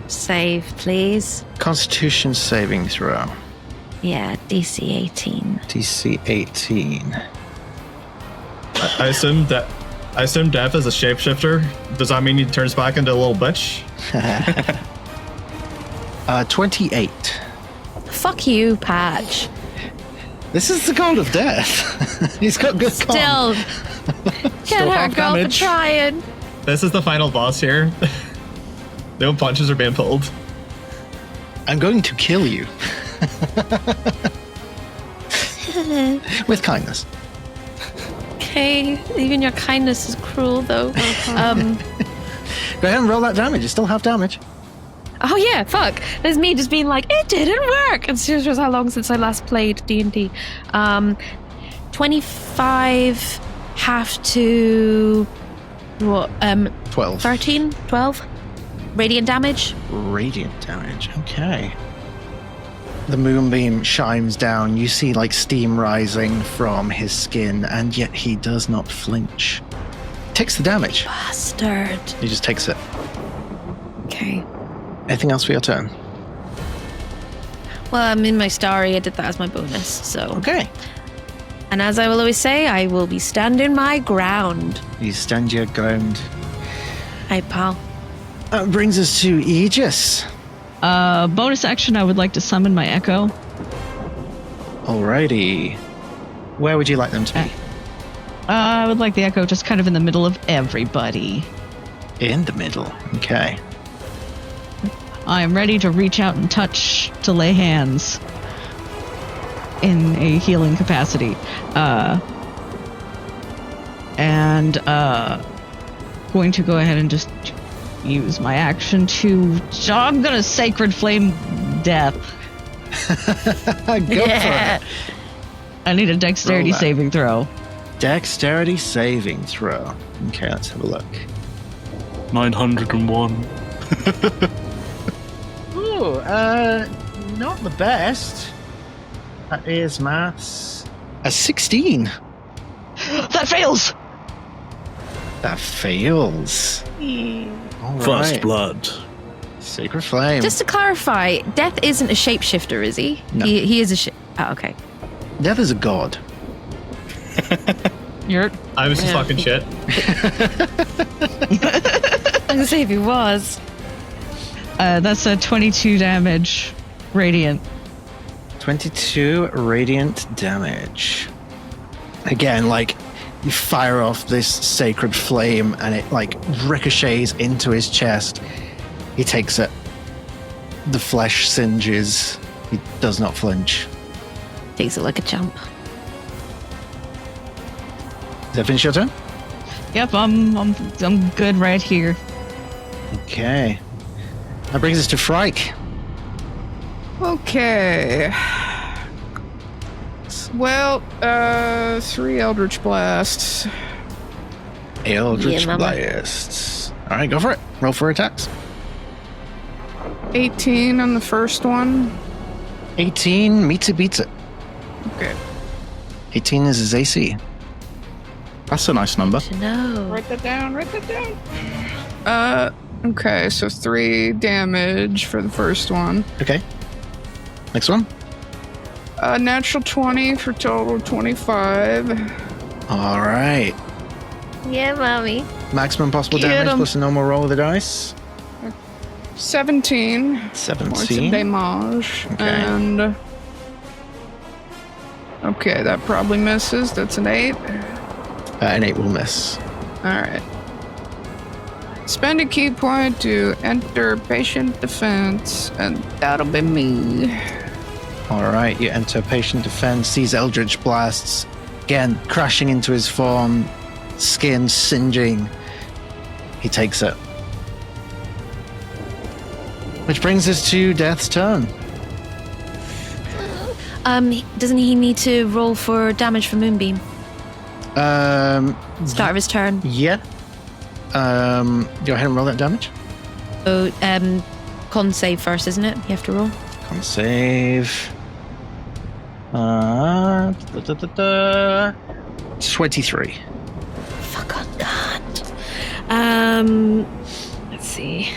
save, please. Constitution saving throw. Yeah, DC 18. DC 18. I assume Death is a shapeshifter. Does that mean he turns back into a little bitch? 28. Fuck you, Patch. This is the god of death. He's got good con. still get her half girl for damage. trying. This is the final boss here. No punches are being pulled. I'm going to kill you. With kindness. Okay, even your kindness is cruel, though. Go ahead and roll that damage. It's still half damage. Oh yeah, fuck. There's me just being like, it didn't work. And it was how long since I last played D&D. 25 half to what? 12. 13, 12 radiant damage. Radiant damage. Okay. The moonbeam shines down. You see like steam rising from his skin, and yet he does not flinch. Takes the damage. Bastard. He just takes it. Okay. Anything else for your turn? Well, I'm in my starry. I did that as my bonus. So. Okay. And as I will always say, I will be standing my ground. You stand your ground. Hi, pal. That brings us to Aegis. Bonus action, I would like to summon my Echo. Alrighty. Where would you like them to be? I would like the Echo just kind of in the middle of everybody. In the middle. Okay. I am ready to reach out and touch, to lay hands in a healing capacity. Going to go ahead and just use my action to... I'm gonna Sacred Flame Death. Go for it. I need a dexterity Roll that. saving throw. Dexterity saving throw. Okay, let's have a look. 901. Ooh, not the best. That is maths. A 16. That fails! That fails. All First right. blood. Sacred Flame. Just to clarify, Death isn't a shapeshifter, is he? No. He is a Oh, okay. Death is a god. I was just Yeah. talking shit. I was gonna say if he was. That's a 22 damage radiant. 22 radiant damage. Again, like, you fire off this sacred flame and it, like, ricochets into his chest. He takes it. The flesh singes. He does not flinch. Takes it like a champ. Does that finish your turn? Yep, I'm good right here. Okay. That brings us to Frike. Okay. Well, 3 Eldritch Blasts. Eldritch Yeah, mama. Blasts. All right, go for it. Roll for attacks. 18 on the first one. 18 meets it, beats it. Okay. 18 is his AC. That's a nice number. To know. Write that down. Okay, so 3 damage for the first one. Okay. Next one. Natural 20 for total 25. All right. Yeah, mommy. Maximum possible Get damage 'em. plus a normal roll of the dice. 17 points of 17. damage. Okay. And... Okay, that probably misses. That's an 8. An 8 will miss. Alright. Spend a key point to enter patient defense, and that'll be me. All right, you enter patient defense. These eldritch blasts, again, crashing into his form, skin singeing. He takes it. Which brings us to Death's turn. Doesn't he need to roll for damage from Moonbeam? Start of his turn. Yeah. Go ahead and roll that damage. So, con save first, isn't it? You have to roll. Con save. 23. Fuck on God. Let's see.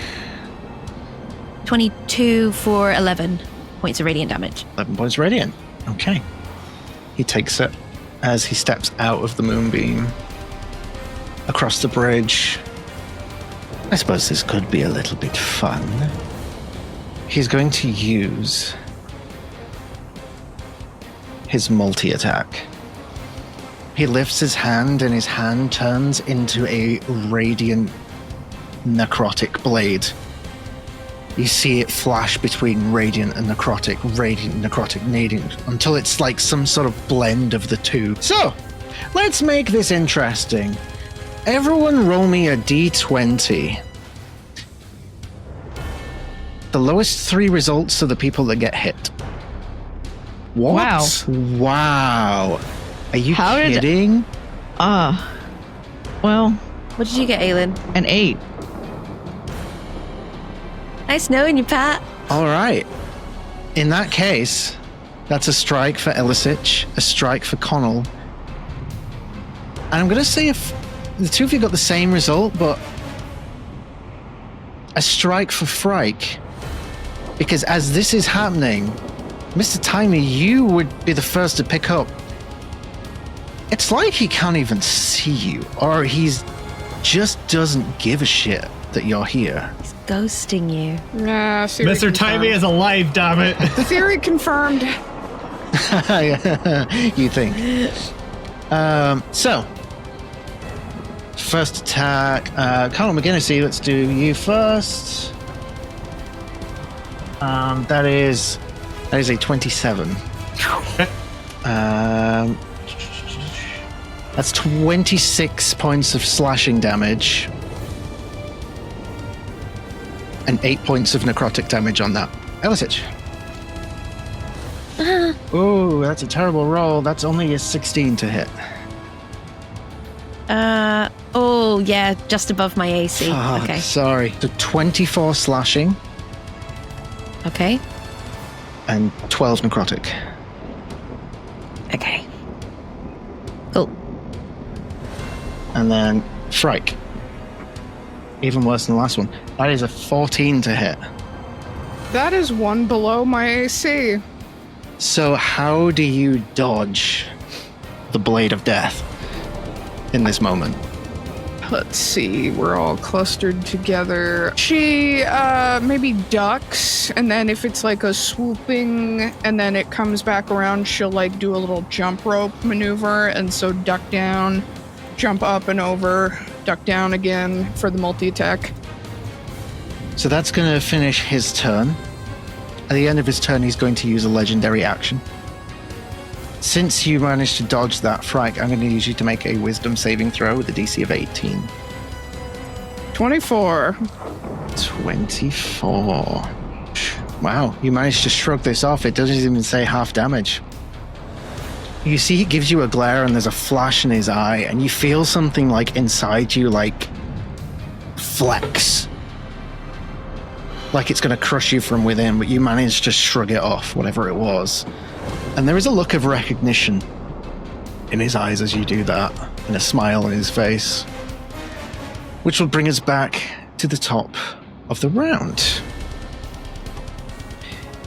22 for 11 points of radiant damage. 11 points radiant. Okay. He takes it as he steps out of the moonbeam across the bridge. I suppose this could be a little bit fun. He's going to use his multi-attack. He lifts his hand and his hand turns into a radiant necrotic blade. You see it flash between radiant and necrotic, until it's like some sort of blend of the two. So, let's make this interesting. Everyone roll me a d20. The lowest 3 results are the people that get hit. What? Wow. Are you How did- kidding? Well, What did you get, Aelin? an 8. Nice knowing you, Pat. All right. In that case, that's a strike for Elisich, a strike for Connell. And I'm going to say if the two of you got the same result, but a strike for Frike. Because as this is happening, Mr. Timey, you would be the first to pick up. It's like he can't even see you, or he's just doesn't give a shit that you're here. He's ghosting you. Nah, theory Mr. Timey confirmed. is alive, damn it. Theory confirmed. You think. So, first attack. Colin McGinnis, let's do you first. That is a 27. That's 26 points of slashing damage. And 8 points of necrotic damage on that. Elisich. Oh, that's a terrible roll. That's only a 16 to hit. Oh, yeah, just above my AC. Fuck, Okay. Sorry. So 24 slashing Okay. and 12 necrotic. Okay. Cool. And then Frike. Even worse than the last one. That is a 14 to hit. That is 1 below my AC. So how do you dodge the Blade of Death in this moment? Let's see, we're all clustered together. She maybe ducks, and then if it's like a swooping and then it comes back around, she'll like do a little jump rope maneuver, and so duck down, jump up and over, duck down again for the multi-attack. So that's going to finish his turn. At the end of his turn, he's going to use a legendary action. Since you managed to dodge that, Frike, I'm going to use you to make a wisdom saving throw with a DC of 18. 24. 24. Wow, you managed to shrug this off. It doesn't even say half damage. You see he gives you a glare and there's a flash in his eye, and you feel something like inside you, like flex. Like it's going to crush you from within, but you manage to shrug it off, whatever it was. And there is a look of recognition in his eyes as you do that, and a smile on his face. Which will bring us back to the top of the round.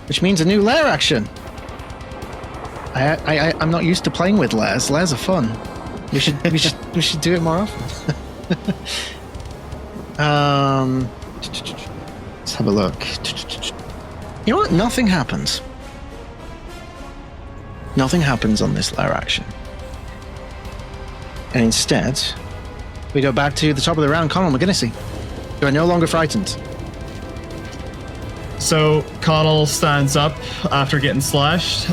Which means a new lair action. I'm not used to playing with lairs. Lairs are fun. We should do it more often. Let's have a look. You know what? Nothing happens. Nothing happens on this lair action. And instead, we go back to the top of the round. Connell McGinnisy, you are no longer frightened. So Connell stands up after getting slashed.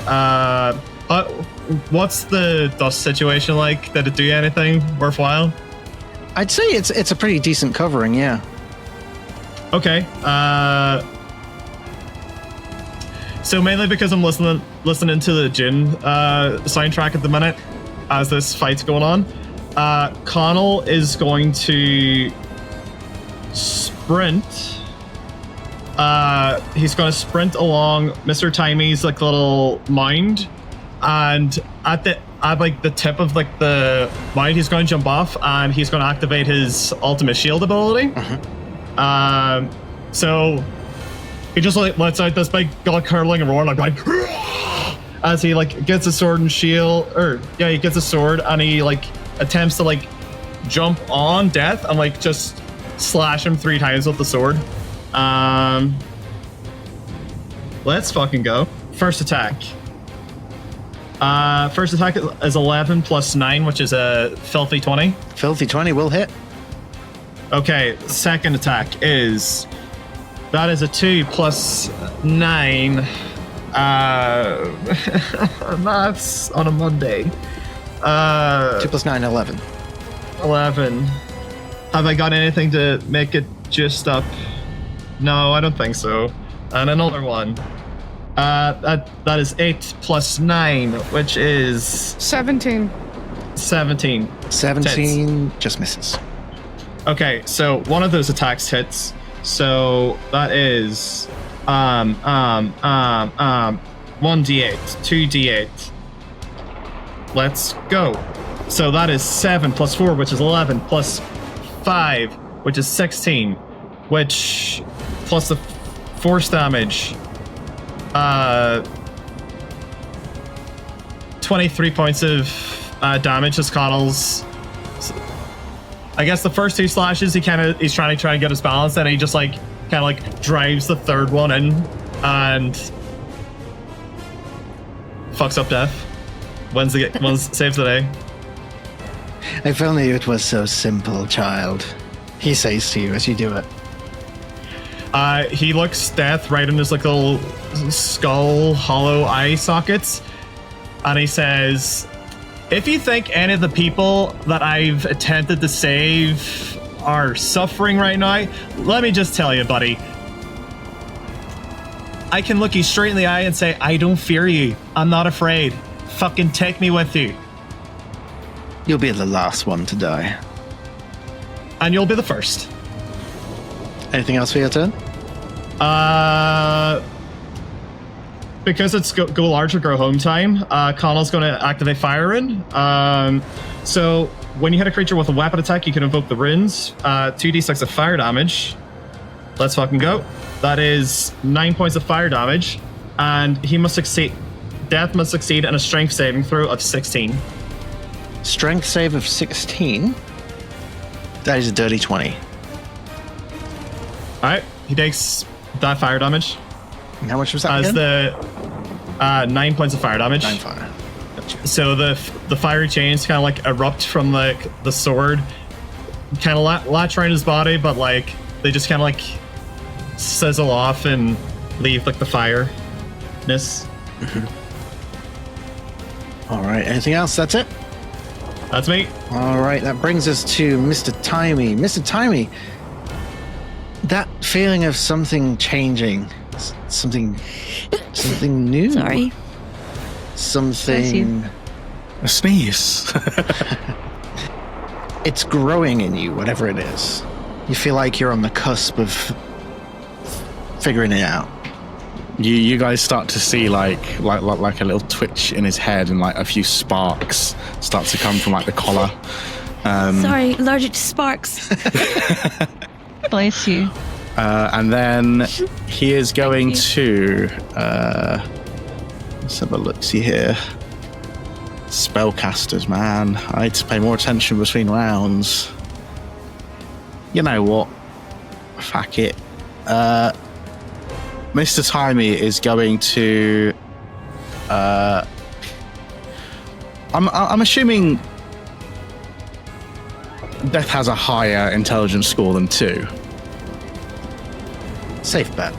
What's the dust situation like? Did it do anything worthwhile? I'd say it's a pretty decent covering, yeah. Okay. So mainly because I'm listening to the Jin soundtrack at the minute as this fight's going on. Connell is going to sprint. He's going to sprint along Mr. Timey's like little mound, and at the tip of like the mound, he's going to jump off and he's going to activate his ultimate shield ability. So he just like lets out this big god curling roar, like as he like gets a sword and shield, he gets a sword and he like attempts to like jump on Death and like just slash him 3 times with the sword. Let's fucking go. First attack. First attack is 11 plus 9, which is a filthy 20. Filthy 20 will hit. Okay, second attack is... That is a 2 plus 9. Maths on a Monday. 2 plus 9, 11. 11. Have I got anything to make it just up? No, I don't think so. And another one. That is 8 plus 9, which is... 17. 17. 17 just misses. Okay, so one of those attacks hits. So that is 1d8, 2d8. Let's go. So that is 7 plus 4, which is 11, plus 5, which is 16, which plus the force damage, 23 points of damage as Connell's. I guess the first 2 slashes, he's trying to get his balance, and he just like kind of like drives the third one in and fucks up Death. Saves the day. If only it was so simple, child. He says to you as you do it. He looks Death right in his like little skull hollow eye sockets, and he says, if you think any of the people that I've attempted to save are suffering right now, let me just tell you, buddy. I can look you straight in the eye and say, I don't fear you. I'm not afraid. Fucking take me with you. You'll be the last one to die. And you'll be the first. Anything else for your turn? Because it's go large or go home time, Connell's going to activate Fire Rune. So when you hit a creature with a weapon attack, you can invoke the runes. 2d6 of fire damage. Let's fucking go. That is 9 points of fire damage, and he must succeed. Death must succeed in a strength saving throw of 16. Strength save of 16. That is a dirty 20. Alright, he takes that fire damage. And how much was that as again? The 9 points of fire damage. 9 fire. Gotcha. So the fiery chains kind of like erupt from the sword, kind of latch around his body, but like they just kind of like sizzle off and leave like the fireness. All right. Anything else? That's it. That's me. All right. That brings us to Mr. Timey. Mr. Timey, that feeling of something changing something new. Sorry. Something. A sneeze. It's growing in you, whatever it is. You feel like you're on the cusp of figuring it out. You guys start to see like a little twitch in his head, and like a few sparks start to come from like the collar. Sorry, allergic to sparks. Bless you. And then he is going to let's have a look. See here. Spellcasters, man. I need to pay more attention between rounds. You know what? Fuck it. Mr. Timey is going to. I'm assuming Death has a higher intelligence score than 2. Safe bet.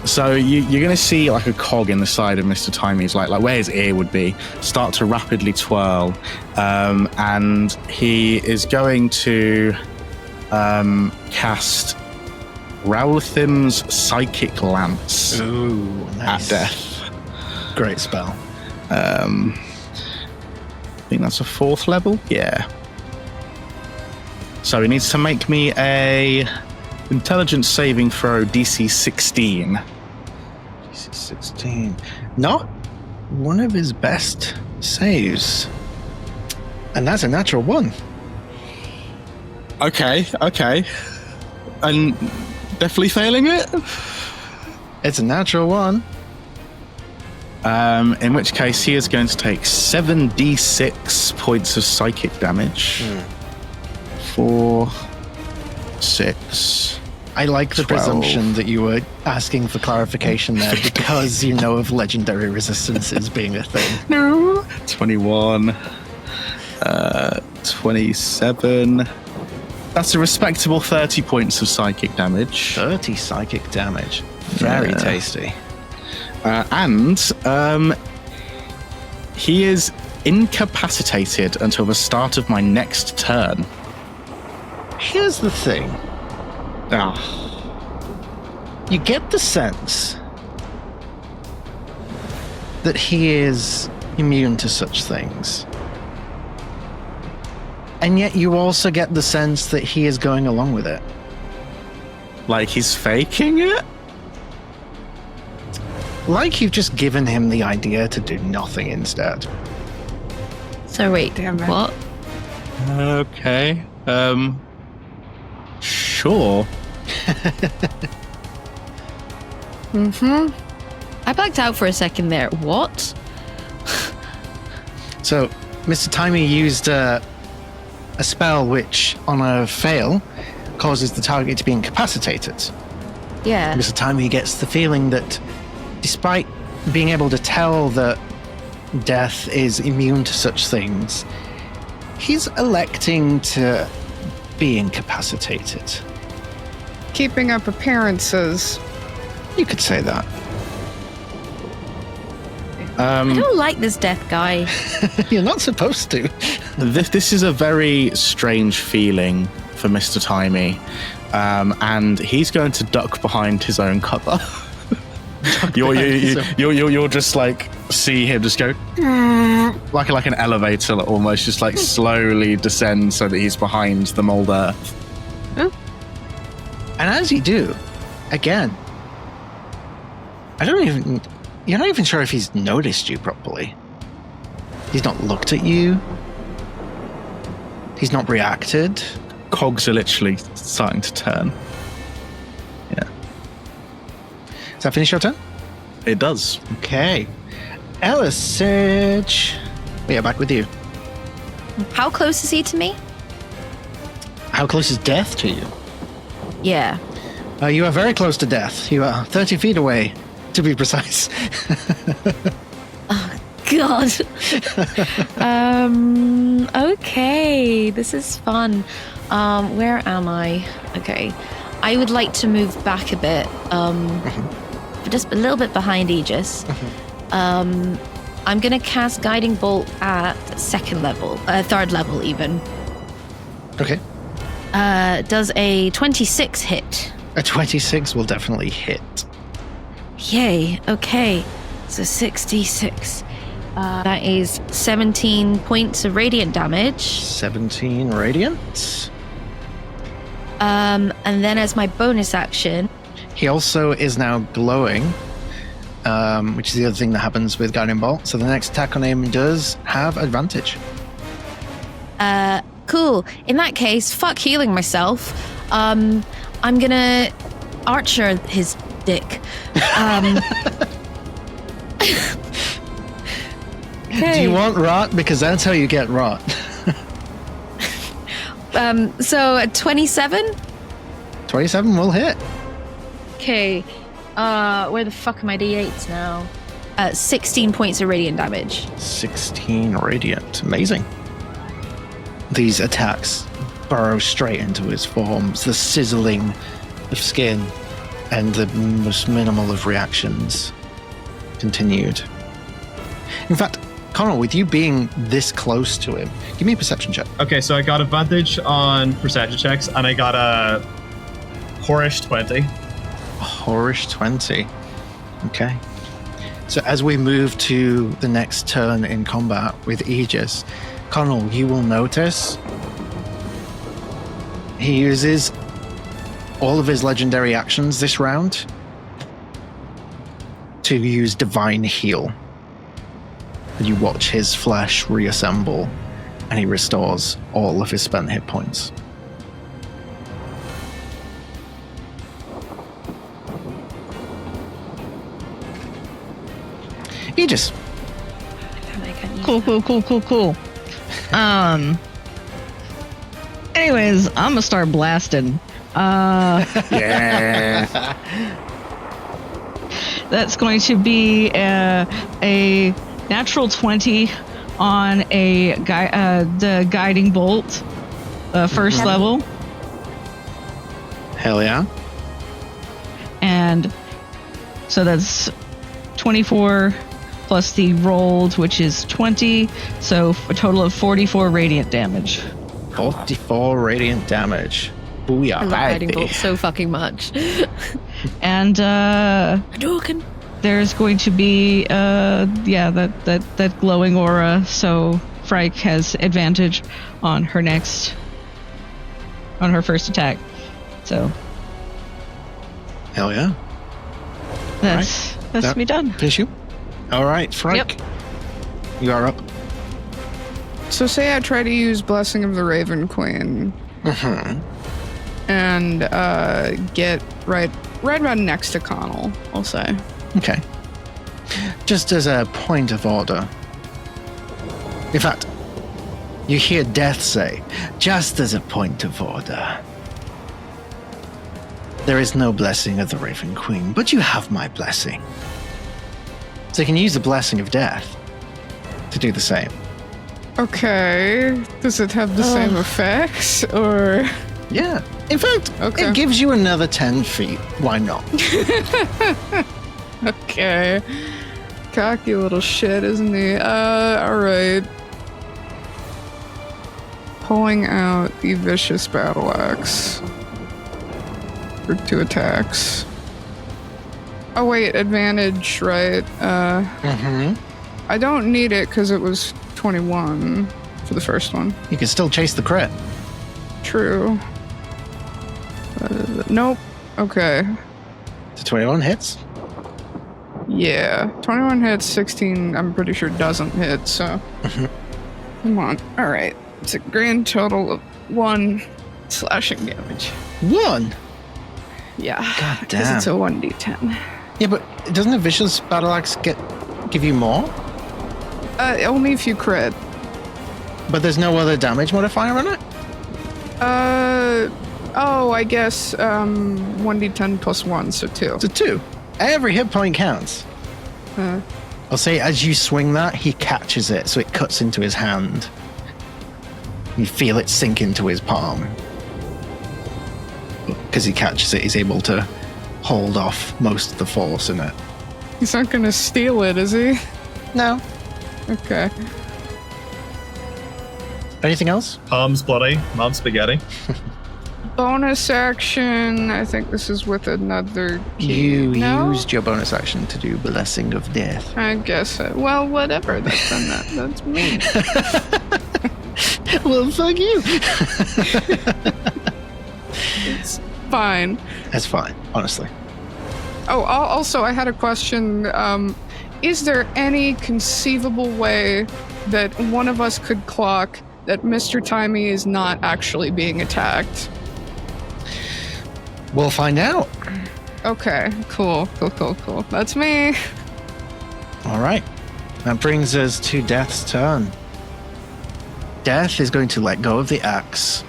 So you're going to see like a cog in the side of Mr. Timey's, like where his ear would be, start to rapidly twirl, and he is going to cast Rowlthim's Psychic Lance Nice. at Death. Great spell. I think that's a 4th level. Yeah. So he needs to make me a intelligence saving throw DC 16. DC 16. Not one of his best saves. And that's a natural 1. Okay. And definitely failing it? It's a natural 1. In which case he is going to take 7d6 points of psychic damage. 4, 6. I like the 12. presumption that you were asking for clarification there because you know of legendary resistances being a thing. No. 21. 27. That's a respectable 30 points of psychic damage. 30 psychic damage. Very tasty. And he is incapacitated until the start of my next turn. Here's the thing. You get the sense that he is immune to such things. And yet you also get the sense that he is going along with it. Like he's faking it? Like you've just given him the idea to do nothing instead. So wait, Damn it. what? Okay. Sure. I blacked out for a second there. What? So, Mr. Timey used a spell which, on a fail, causes the target to be incapacitated. Yeah. Mr. Timey gets the feeling that despite being able to tell that Death is immune to such things, he's electing to be incapacitated. Keeping up appearances. You could say that. I don't like this Death guy. You're not supposed to. This is a very strange feeling for Mr. Timey, and he's going to duck behind his own cover. You'll just like see him just go like an elevator, almost just like slowly descend so that he's behind the mold earth. And as you do, again, you're not even sure if he's noticed you properly. He's not looked at you. He's not reacted. Cogs are literally starting to turn. Yeah, Does that finish your turn? it does. Okay. Ellis, Serge. We are back with you. How close is he to me? How close is Death to you? Yeah. You are very close to Death. You are 30 feet away, to be precise. God. Okay, this is fun. Where am I? Okay. I would like to move back a bit. Just a little bit behind Aegis. I'm gonna cast Guiding Bolt at third level even. Okay. Does a 26 hit? A 26 will definitely hit. Yay. Okay. So 66. That is 17 points of radiant damage. 17 radiant. And then as my bonus action, He also is now glowing, which is the other thing that happens with Guiding Bolt. So the next attack on him does have advantage. cool. In that case, fuck healing myself. I'm gonna archer his dick. Do you want rot? Because that's how you get rot. So 27? 27 will hit. Okay. Where the fuck are my d8s now? 16 points of radiant damage. 16 radiant. Amazing. These attacks burrow straight into his forearms, the sizzling of skin and the most minimal of reactions continued. In fact, Connell, with you being this close to him, give me a perception check. Okay, so I got advantage on perception checks, and I got a whorish 20. A whorish 20. Okay. So as we move to the next turn in combat with Aegis, Connell, you will notice he uses all of his legendary actions this round to use Divine Heal. And you watch his flesh reassemble, and he restores all of his spent hit points. Aegis. Cool. Anyways, I'm gonna start blasting. Yeah. That's going to be a natural 20 on the guiding bolt, first level, Hell yeah. and so that's 24 plus the rolled, which is 20, so a total of 44 radiant damage. 44 radiant damage. Booyah. I love guiding bolt so fucking much. And Hadouken. there's going to be that glowing aura, so Frike has advantage on her first attack. So Hell yeah. that's me done. Finish you. All right, Frank. Yep. You are up. So say I try to use Blessing of the Raven Queen and get right about next to Connell, I'll say. Okay. Just as a point of order. In fact, you hear Death say, just as a point of order. There is no blessing of the Raven Queen, but you have my blessing. So you can use the blessing of death to do the same. Okay. Does it have the same effects, or...? Yeah. In fact, Okay. it gives you another 10 feet. Why not? Okay. Cocky little shit, isn't he? Alright. Pulling out the Vicious Battle Axe. For 2 attacks. Oh wait, advantage, right? I don't need it because it was 21 for the first one. You can still chase the crit. True. Nope. Okay. The 21 hits. Yeah. 21 hits, 16 I'm pretty sure doesn't hit, so. Come on. Alright. It's a grand total of 1 slashing damage. 1? Yeah. God Because damn. it's a 1d10. Yeah, but doesn't a vicious battle axe give you more? Only if you crit. But there's no other damage modifier on it? Oh, I guess, 1d10 plus 1, so 2. It's a 2. Every hit point counts. I'll say as you swing that, he catches it, so it cuts into his hand. You feel it sink into his palm. Because he catches it, he's able to hold off most of the force in it. He's not gonna steal it, is he? No. Okay. Anything else? Palms bloody, mom's spaghetti. bonus action. I think this is with another key. You No? used your bonus action to do Blessing of Death. I guess. Well, whatever. That's me. Well, fuck you. It's fine. That's fine, honestly. Oh, also, I had a question. Is there any conceivable way that one of us could clock that Mr. Timey is not actually being attacked? We'll find out. Okay, cool. That's me. All right. That brings us to Death's turn. Death is going to let go of the axe.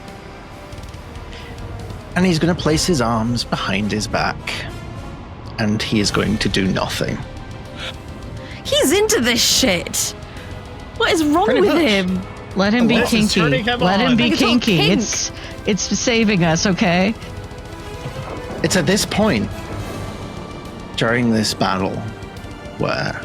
And he's going to place his arms behind his back. And he is going to do nothing. He's into this shit. What is wrong Pretty with much. him? Let him be This is kinky. turning him Let him on. be Like, it's all kinky. pink. It's saving us, okay? It's at this point, during this battle, where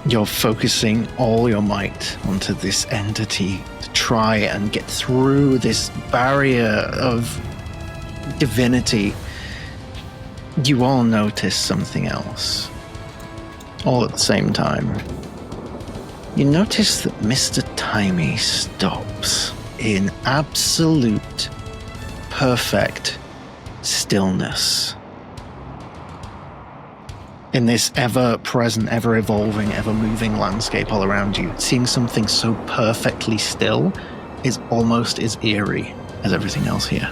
you're focusing all your might onto this entity to try and get through this barrier of divinity. You all notice something else. All at the same time. You notice that Mr. Timey stops in absolute, perfect stillness. In this ever-present, ever-evolving, ever-moving landscape all around you, seeing something so perfectly still is almost as eerie as everything else here.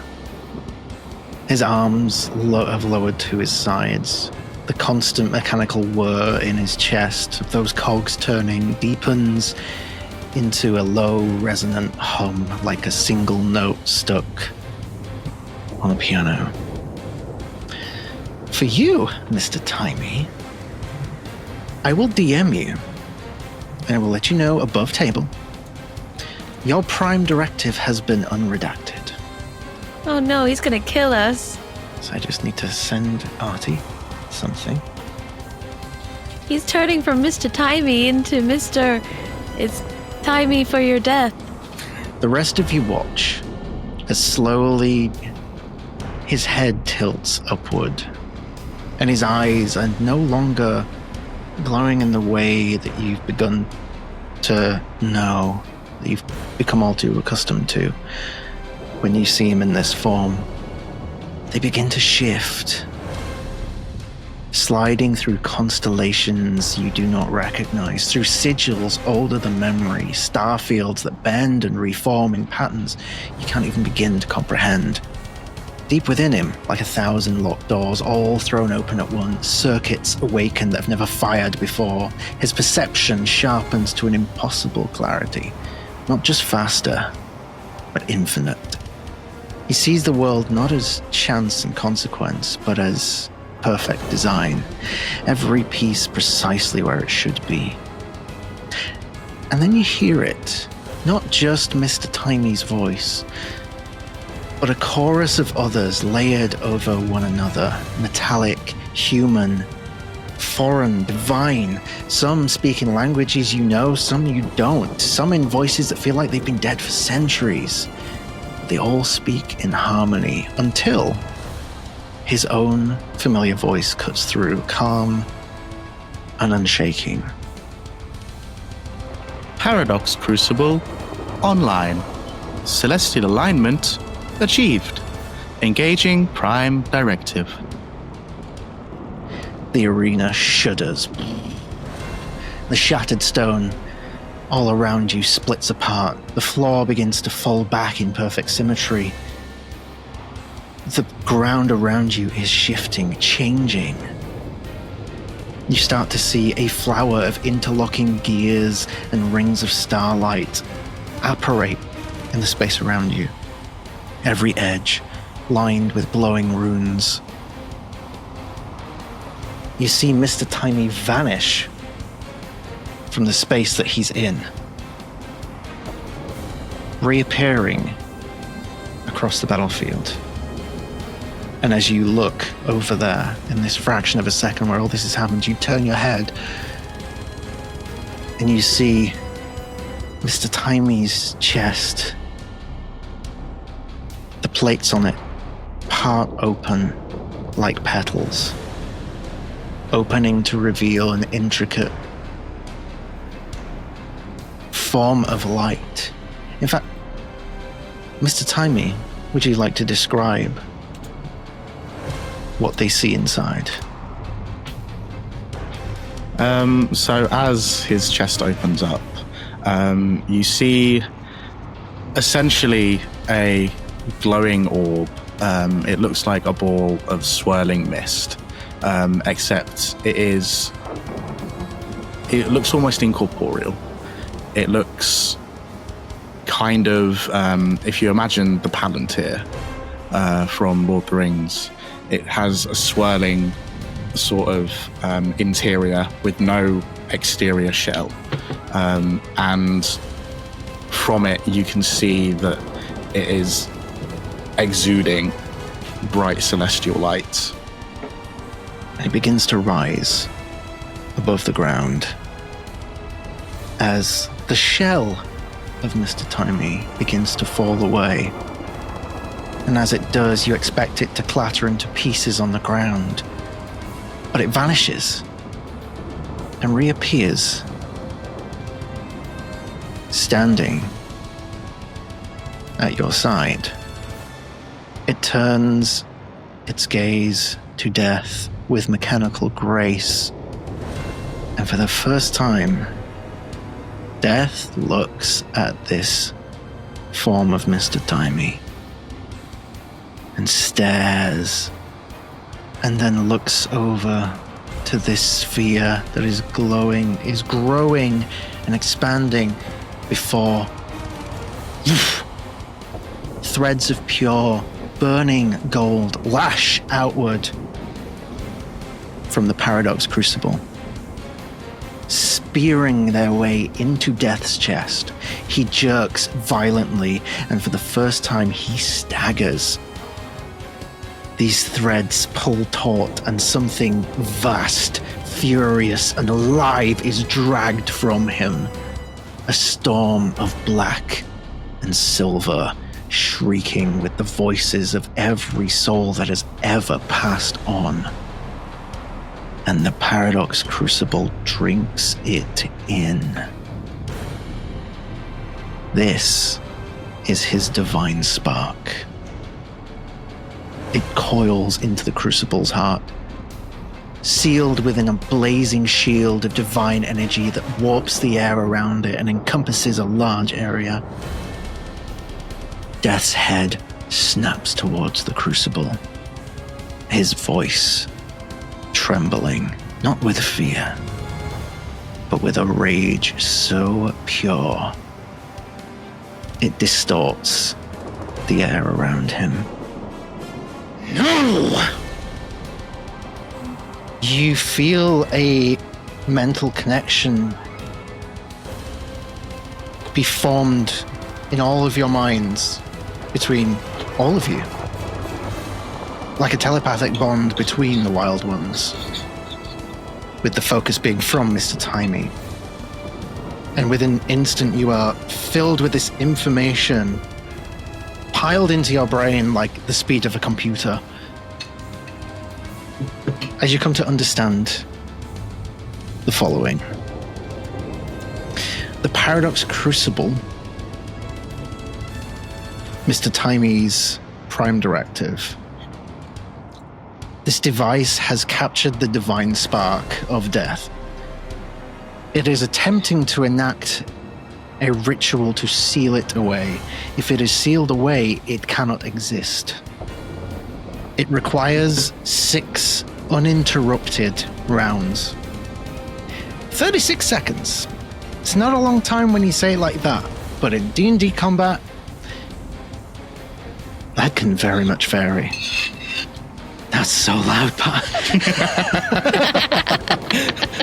His arms have lowered to his sides. The constant mechanical whir in his chest of those cogs turning deepens into a low, resonant hum like a single note stuck on a piano. For you, Mr. Timey, I will DM you, and I will let you know above table. Your prime directive has been unredacted. Oh no, he's gonna kill us. So I just need to send Artie something. He's turning from Mr. Timey into Mr. It's Timey for your death. The rest of you watch as slowly his head tilts upward, and his eyes are no longer glowing in the way that you've begun to know, that you've become all too accustomed to. When you see him in this form, they begin to shift, sliding through constellations you do not recognize, through sigils older than memory, star fields that bend and reform in patterns you can't even begin to comprehend. Deep within him, like 1,000 locked doors, all thrown open at once, circuits awaken that have never fired before. His perception sharpens to an impossible clarity, not just faster, but infinite. He sees the world not as chance and consequence, but as perfect design. Every piece precisely where it should be. And then you hear it, not just Mr. Timey's voice, but a chorus of others layered over one another, metallic, human, foreign, divine. Some speak in languages you know, some you don't. Some in voices that feel like they've been dead for centuries. They all speak in harmony until his own familiar voice cuts through, calm and unshaking. Paradox Crucible online. Celestial alignment achieved. Engaging Prime Directive. The arena shudders. The shattered stone all around you splits apart. The floor begins to fall back in perfect symmetry. The ground around you is shifting, changing. You start to see a flower of interlocking gears and rings of starlight apparate in the space around you. Every edge lined with glowing runes. You see Mr. Timey vanish from the space that he's in, reappearing across the battlefield. And as you look over there in this fraction of a second where all this has happened, you turn your head and you see Mr. Timey's chest, the plates on it part open like petals, opening to reveal an intricate form of light. In fact, Mr. Timey, would you like to describe what they see inside? So as his chest opens up, you see essentially a glowing orb. It looks like a ball of swirling mist, except it looks almost incorporeal. It looks kind of, if you imagine the Palantir from Lord of the Rings, it has a swirling sort of interior with no exterior shell. And from it, you can see that it is exuding bright celestial light. It begins to rise above the ground as the shell of Mr. Timey begins to fall away. And as it does, you expect it to clatter into pieces on the ground. But it vanishes and reappears, standing at your side. It turns its gaze to Death with mechanical grace, and for the first time, Death looks at this form of Mr. Timey and stares, and then looks over to this sphere that is glowing, is growing and expanding before threads of pure, burning gold lash outward from the Paradox Crucible, spearing their way into Death's chest. He jerks violently, and for the first time he staggers. These threads pull taut, and something vast, furious, and alive is dragged from him. A storm of black and silver, shrieking with the voices of every soul that has ever passed on. And the Paradox Crucible drinks it in. This is his divine spark. It coils into the Crucible's heart, sealed within a blazing shield of divine energy that warps the air around it and encompasses a large area. Death's head snaps towards the Crucible, his voice trembling, not with fear, but with a rage so pure it distorts the air around him. No! You feel a mental connection be formed in all of your minds between all of you. Like a telepathic bond between the Wyld Ones, with the focus being from Mr. Timey. And within an instant, you are filled with this information piled into your brain like the speed of a computer. As you come to understand the following. The Paradox Crucible, Mr. Timey's prime directive. This device has captured the divine spark of Death. It is attempting to enact a ritual to seal it away. If it is sealed away, it cannot exist. It requires 6 uninterrupted rounds. 36 seconds. It's not a long time when you say it like that, but in D&D combat, that can very much vary. That's so loud, Pat.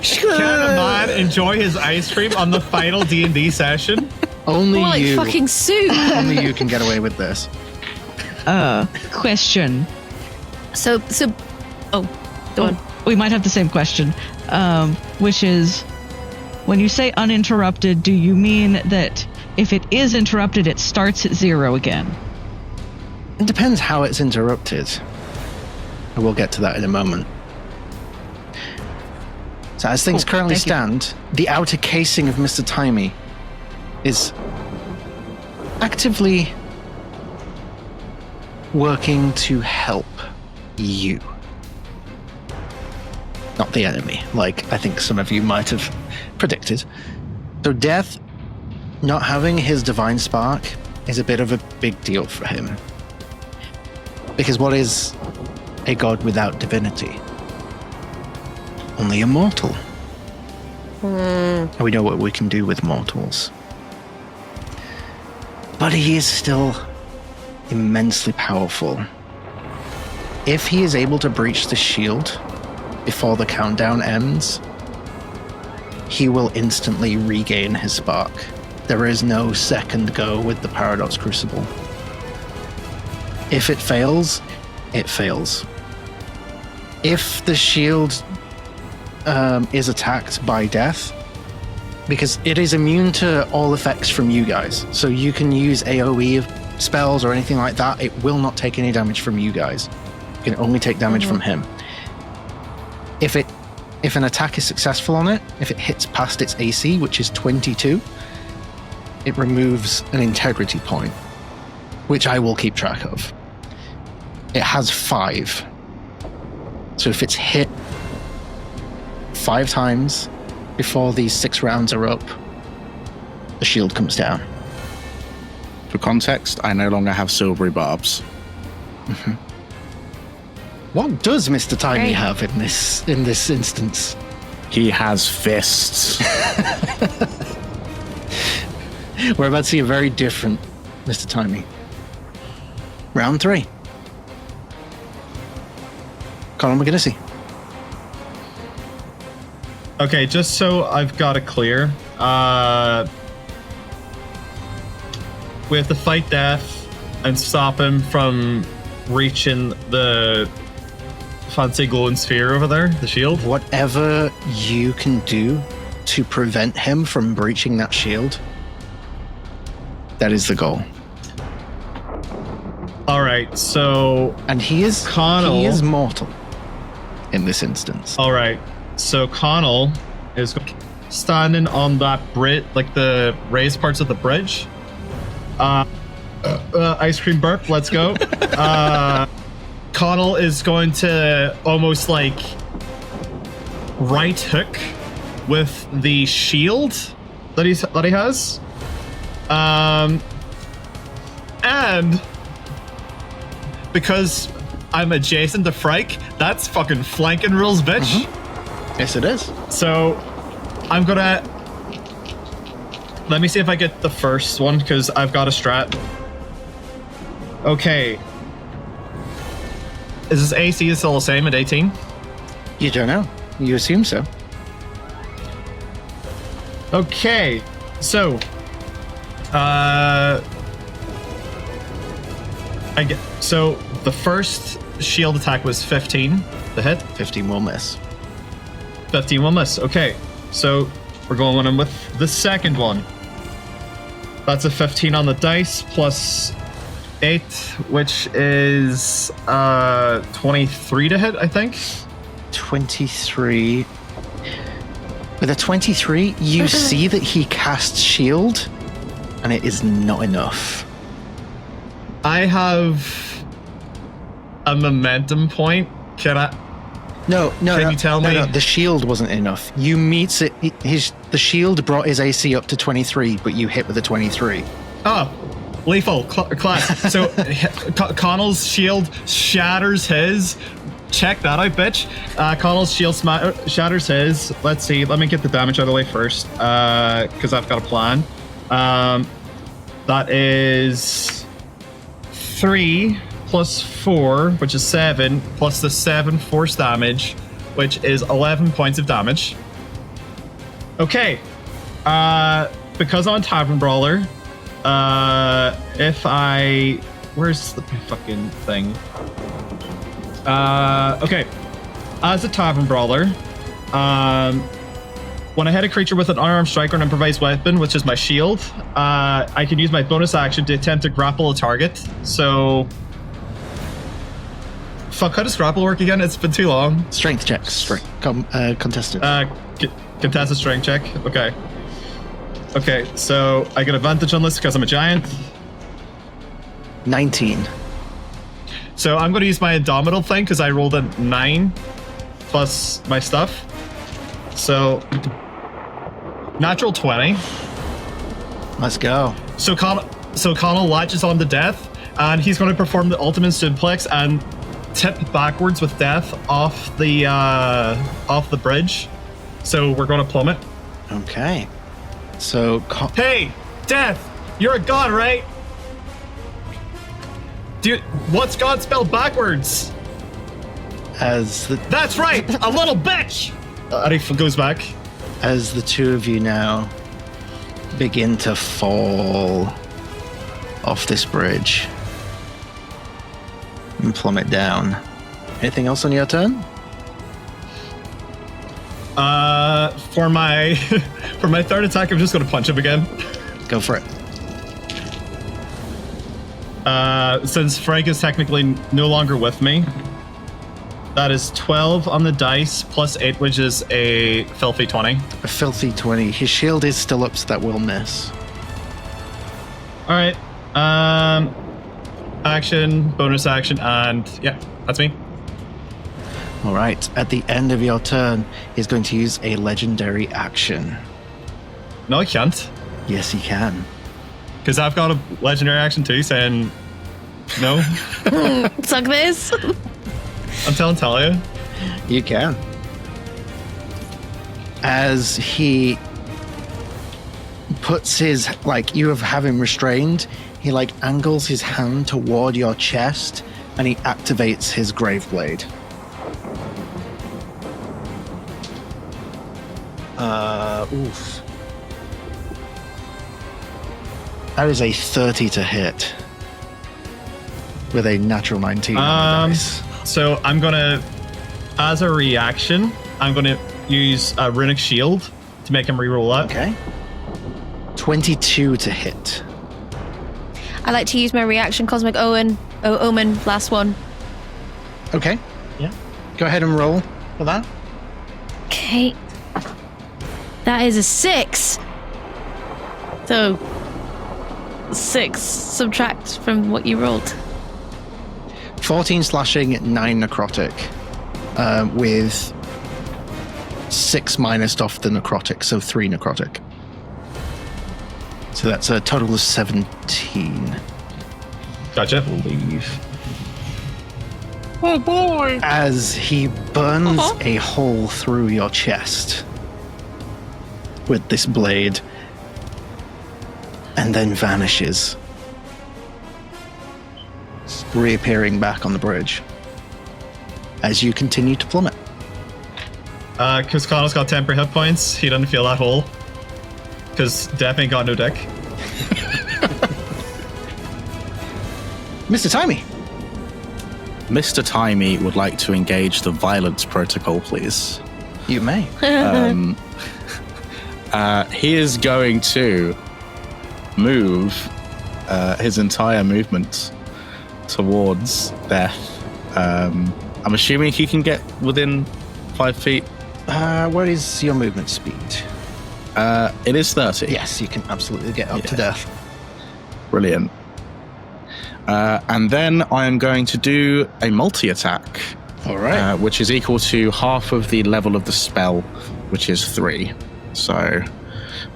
Can a man enjoy his ice cream on the final D&D session? Only More like you. fucking soup. Only you can get away with this. Question. So, go on. We might have the same question, which is, when you say uninterrupted, do you mean that if it is interrupted, it starts at 0 again? It depends how it's interrupted. I will get to that in a moment. So as things currently stand, the outer casing of Mr. Timey is actively working to help you. Not the enemy, like I think some of you might have predicted. So Death, not having his divine spark, is a bit of a big deal for him. Because what is a god without divinity? Only a mortal. And we know what we can do with mortals. But he is still immensely powerful. If he is able to breach the shield before the countdown ends, he will instantly regain his spark. There is no second go with the Paradox Crucible. If it fails, it fails. If the shield is attacked by Death, because it is immune to all effects from you guys, so you can use AoE spells or anything like that, it will not take any damage from you guys. You can only take damage from him. If an attack is successful on it, if it hits past its AC, which is 22, it removes an integrity point, which I will keep track of. It has 5. So if it's hit 5 times before these 6 rounds are up, the shield comes down. For context, I no longer have silvery barbs. Mm-hmm. What does Mr. Timey Great. have in this instance? He has fists. We're about to see a very different Mr. Timey. Round 3. Colin McGinnisy. Okay, just so I've got it clear, we have to fight Death and stop him from reaching the fancy glowing sphere over there, the shield. Whatever you can do to prevent him from breaching that shield, that is the goal. All right, so And he is mortal in this instance. all right, so Connell is standing on that bridge, like the raised parts of the bridge. Ice cream burp. Let's go. Connell is going to almost like right hook with the shield that he has, and because I'm adjacent to Frike, that's fucking flanking rules, bitch. Yes, it is. So I'm gonna let me see if I get the first one because I've got a strat. Okay. Is his AC still the same at 18? You don't know. You assume so. Okay. So so the first shield attack was 15 to hit. 15 will miss. 15 will miss. Okay. So we're going in with the second one. That's a 15 on the dice plus 8, which is 23 to hit, I think. 23. With a 23, you see that he casts shield, and it is not enough. I have a momentum point. Can I? No. Can you tell me? No, the shield wasn't enough. You meet it. The shield brought his AC up to 23, but you hit with a 23. Oh, lethal class. So Connell's shield shatters his. Check that out, bitch. Connell's shield shatters his. Let's see. Let me get the damage out of the way first, because I've got a plan. That is 3 plus 4, which is 7, plus the 7 force damage, which is 11 points of damage. Okay. Because I'm a Tavern Brawler, where's the fucking thing? Okay. As a Tavern Brawler, when I hit a creature with an unarmed strike or an improvised weapon, which is my shield, I can use my bonus action to attempt to grapple a target. So Fuck, how does grapple work again? It's been too long. Strength checks. Contested. Contested strength check. Okay. Okay, so I get advantage on this because I'm a giant. 19. So I'm going to use my Indomitable thing because I rolled a 9 plus my stuff. So natural 20. Let's go. So Connell latches on to death, and he's going to perform the ultimate suplex and tip backwards with death off the bridge. So we're going to plummet. Okay. So Hey, Death, you're a god, right? Dude, what's God spelled backwards? That's right, a little bitch. And he goes back. As the two of you now begin to fall off this bridge and plummet down. Anything else on your turn? For my for my third attack, I'm just gonna punch him again. Go for it. Since Frank is technically no longer with me, that is 12 on the dice plus 8, which is a filthy 20. A filthy 20. His shield is still up, so that will miss. All right. Action, bonus action, and yeah, that's me. All right. At the end of your turn, he's going to use a legendary action. No, I can't, Yes, he can. because I've got a legendary action too, saying no. Suck this. I'm telling Talia. You can. As he puts his, you have him restrained, he angles his hand toward your chest and he activates his Graveblade. Oof. That is a 30 to hit with a natural 19 on the dice. So I'm gonna, as a reaction, I'm gonna use a runic shield to make him reroll that. Okay. 22 to hit. I like to use my reaction Cosmic Omen, last one. Okay. Yeah. Go ahead and roll for that. Okay. That is a 6. So 6 subtract from what you rolled. 14 slashing, 9 necrotic, with 6 minus off the necrotic, so 3 necrotic. So that's a total of 17. Gotcha. Leave. Oh boy! As he burns a hole through your chest with this blade, and then vanishes, reappearing back on the bridge as you continue to plummet. Because Connell's got temporary hit points, he doesn't feel that hole. Because Death ain't got no dick. Mr. Timey. Mr. Timey would like to engage the violence protocol, please. You may. He is going to move his entire movement towards Death. I'm assuming he can get within 5 feet. What is your movement speed? It is 30. Yes, you can absolutely get up to Death. Brilliant. And then I am going to do a multi-attack. All right. Which is equal to half of the level of the spell, which is 3. So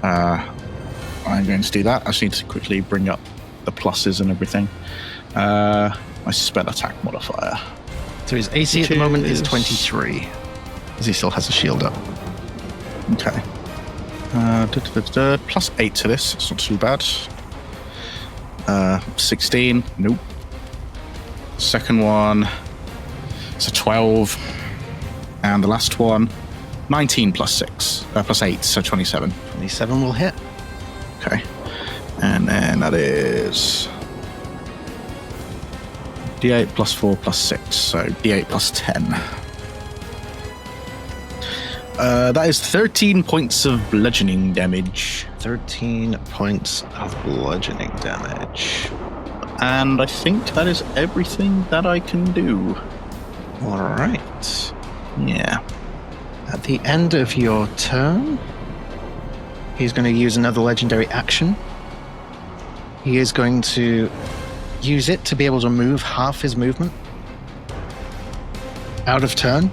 I'm going to do that. I just need to quickly bring up the pluses and everything. My spell attack modifier. So his AC at the moment is 23, as he still has a shield up. Okay. Plus 8 to this. It's not too bad. 16. Nope. Second one. It's a 12. And the last one, 19 plus 6. Plus 8, so 27. 27 will hit. Okay. And then that is D8 plus 4 plus 6. So D8 plus 10. That is 13 points of bludgeoning damage. 13 points of bludgeoning damage. And I think that is everything that I can do. All right. Yeah. At the end of your turn, he's going to use another legendary action. He is going to use it to be able to move half his movement out of turn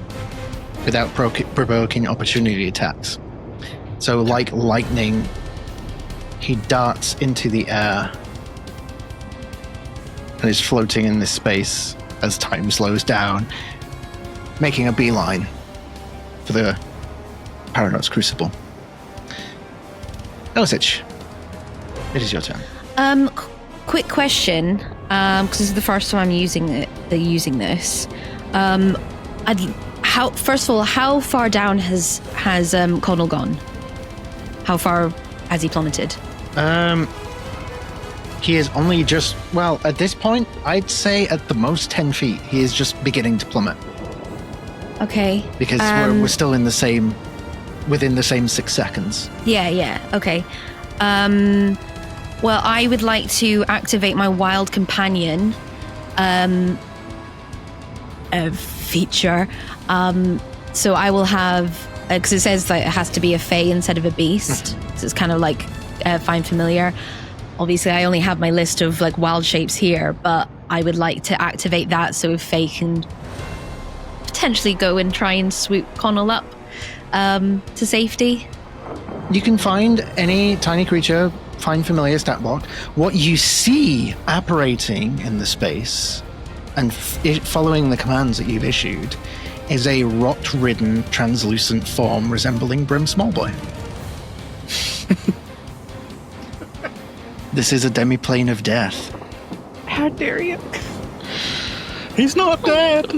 without provoking opportunity attacks. So like lightning, he darts into the air and is floating in this space as time slows down, making a beeline for the Paradox Crucible. Elisich, it is your turn. Quick question, because this is the first time I'm using this. First of all, how far down has Connell gone? How far has he plummeted? He is only just, well, at this point, I'd say at the most 10 feet. He is just beginning to plummet. Okay. Because we're still in within the same 6 seconds. Yeah, okay. Well, I would like to activate my Wild Companion feature. So I will have, because it says that it has to be a fae instead of a beast. So it's kind of like Find Familiar. Obviously, I only have my list of like wild shapes here, but I would like to activate that so fae can potentially go and try and swoop Connell up to safety. You can find any tiny creature, Find Familiar stat block. What you see apparating in the space and following the commands that you've issued is a rot-ridden, translucent form resembling Brim Smallboy. This is a demiplane of death. How dare you? He's not dead.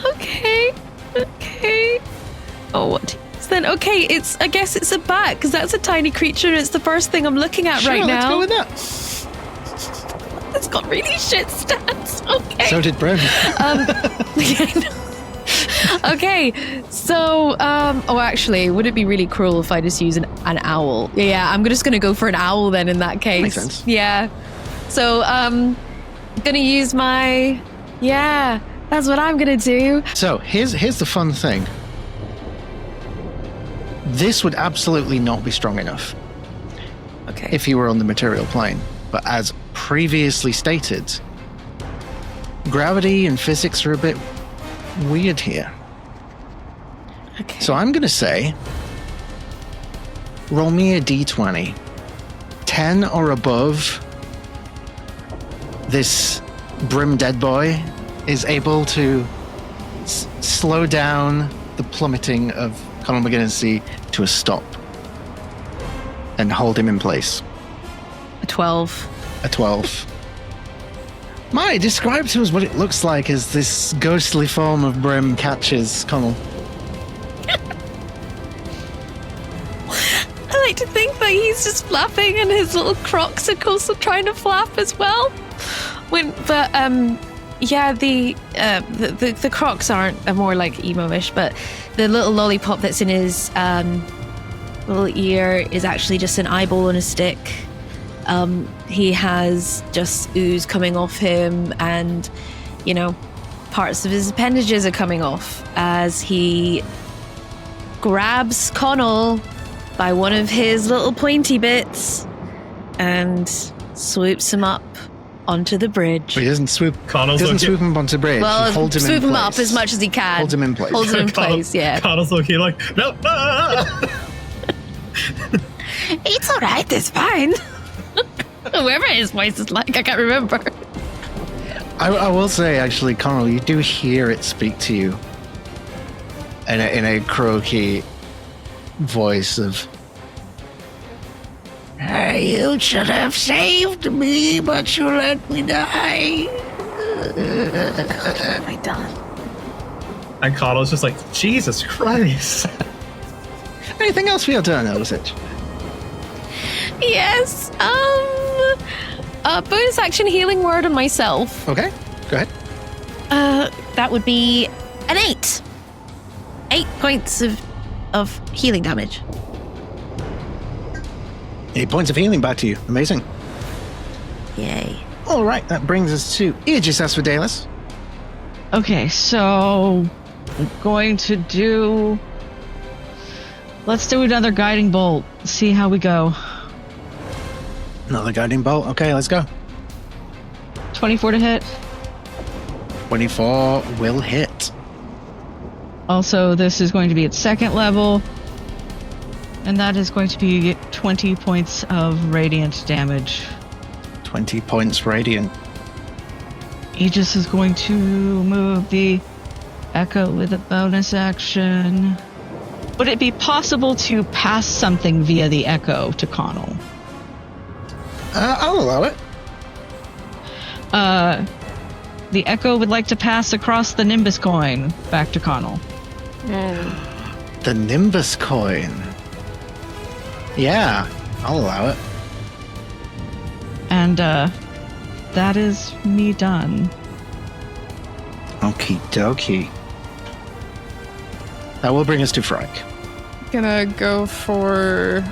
Okay. Oh, what? Then okay, I guess it's a bat because that's a tiny creature. And it's the first thing I'm looking at right now. Let's go with that. It's got really shit stats. Okay. So did Brim. Okay, so actually, would it be really cruel if I just use an owl? Yeah, I'm just gonna go for an owl then in that case. Makes sense. Yeah. So gonna use my that's what I'm gonna do. So here's the fun thing. This would absolutely not be strong enough Okay. if he were on the material plane. But as previously stated, gravity and physics are a bit weird here. Okay. So I'm going to say, roll me a d20. 10 or above, this Brim Dead Boy is able to slow down the plummeting of Connell McGinnisy to a stop and hold him in place. A 12. A 12. Mai, describe to us what it looks like as this ghostly form of Brim catches Connell. I like to think that he's just flapping and his little crocs are also trying to flap as well. The crocs are more like emo-ish, but the little lollipop that's in his little ear is actually just an eyeball on a stick. He has just ooze coming off him, and parts of his appendages are coming off as he grabs Connell by one of his little pointy bits and swoops him up onto the bridge. But he doesn't swoop. Connell's Doesn't looking- swoop him onto the bridge. Well, he holds him swoop in him place. up as much as he can. Holds him in place. Holds him in Connell- place, yeah. Connell's looking like, no. It's all right, it's fine. Whoever his voice is like, I can't remember. I will say, actually, Connell, you do hear it speak to you in a croaky voice of, you should have saved me, but you let me die. What have I done? And Connell's just like, Jesus Christ. Anything else for your turn, Elisich? Yes. Bonus action healing word on myself. Okay, go ahead. That would be an 8. 8 points of healing damage. 8 points of healing back to you. Amazing. Yay. All right, that brings us to Aegis Asphodelis. Okay, so I'm going to do. Let's do another guiding bolt. See how we go. Another guiding bolt. Okay, let's go. 24 to hit. 24 will hit. Also, this is going to be at second level. And that is going to be 20 points of radiant damage. 20 points radiant. Aegis is going to move the Echo with a bonus action. Would it be possible to pass something via the Echo to Connell? I'll allow it. The Echo would like to pass across the Nimbus coin back to Connell. The Nimbus coin. Yeah, I'll allow it. And that is me done. Okie dokie. That will bring us to Frank. Gonna go for...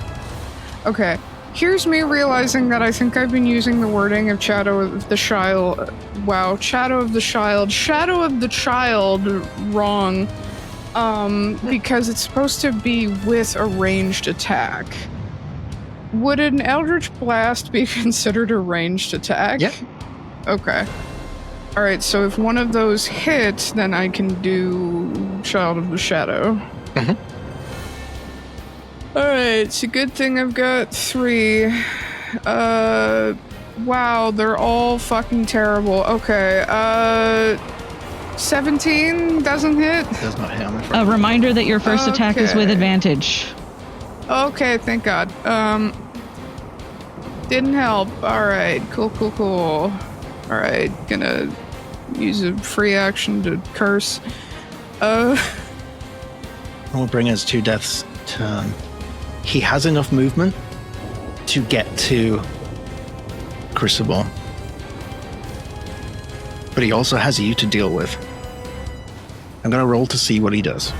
Okay. Here's me realizing that I think I've been using the wording of Shadow of the Child... Wow, Shadow of the Child wrong. Because it's supposed to be with a ranged attack. Would an Eldritch Blast be considered a ranged attack? Yep. Okay. Alright, so if one of those hits, then I can do Child of the Shadow. Mm-hmm. Alright, it's a good thing I've got 3. Wow, they're all fucking terrible. Okay, 17 doesn't hit? Does not hit, I'm afraid. A reminder that your first attack is with Okay. advantage. Okay, thank God. Didn't help. Alright, cool. Alright, gonna use a free action to curse. Will bring us to Death's turn. He has enough movement to get to Crucible. But he also has you to deal with. I'm going to roll to see what he does.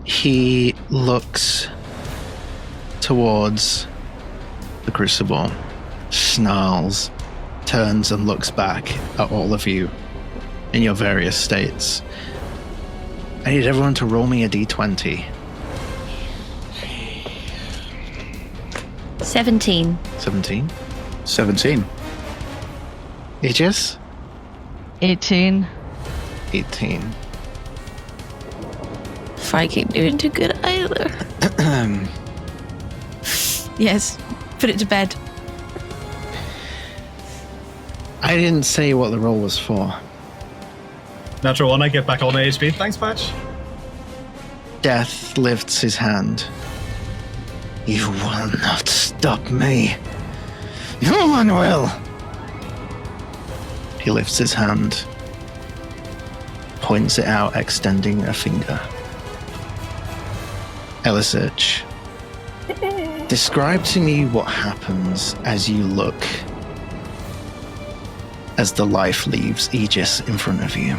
He looks towards the Crucible, snarls, turns and looks back at all of you in your various states. I need everyone to roll me a d20. 17. 17. 17. Aegis? 18. 18. Frank ain't doing too good either. Yes, put it to bed. I didn't say what the roll was for. Natural 1, I get back all my HP. Thanks, Patch. Death lifts his hand. You will not stop me. No one will. He lifts his hand, points it out, extending a finger. Elisich, describe to me what happens as you look as the life leaves Aegis in front of you,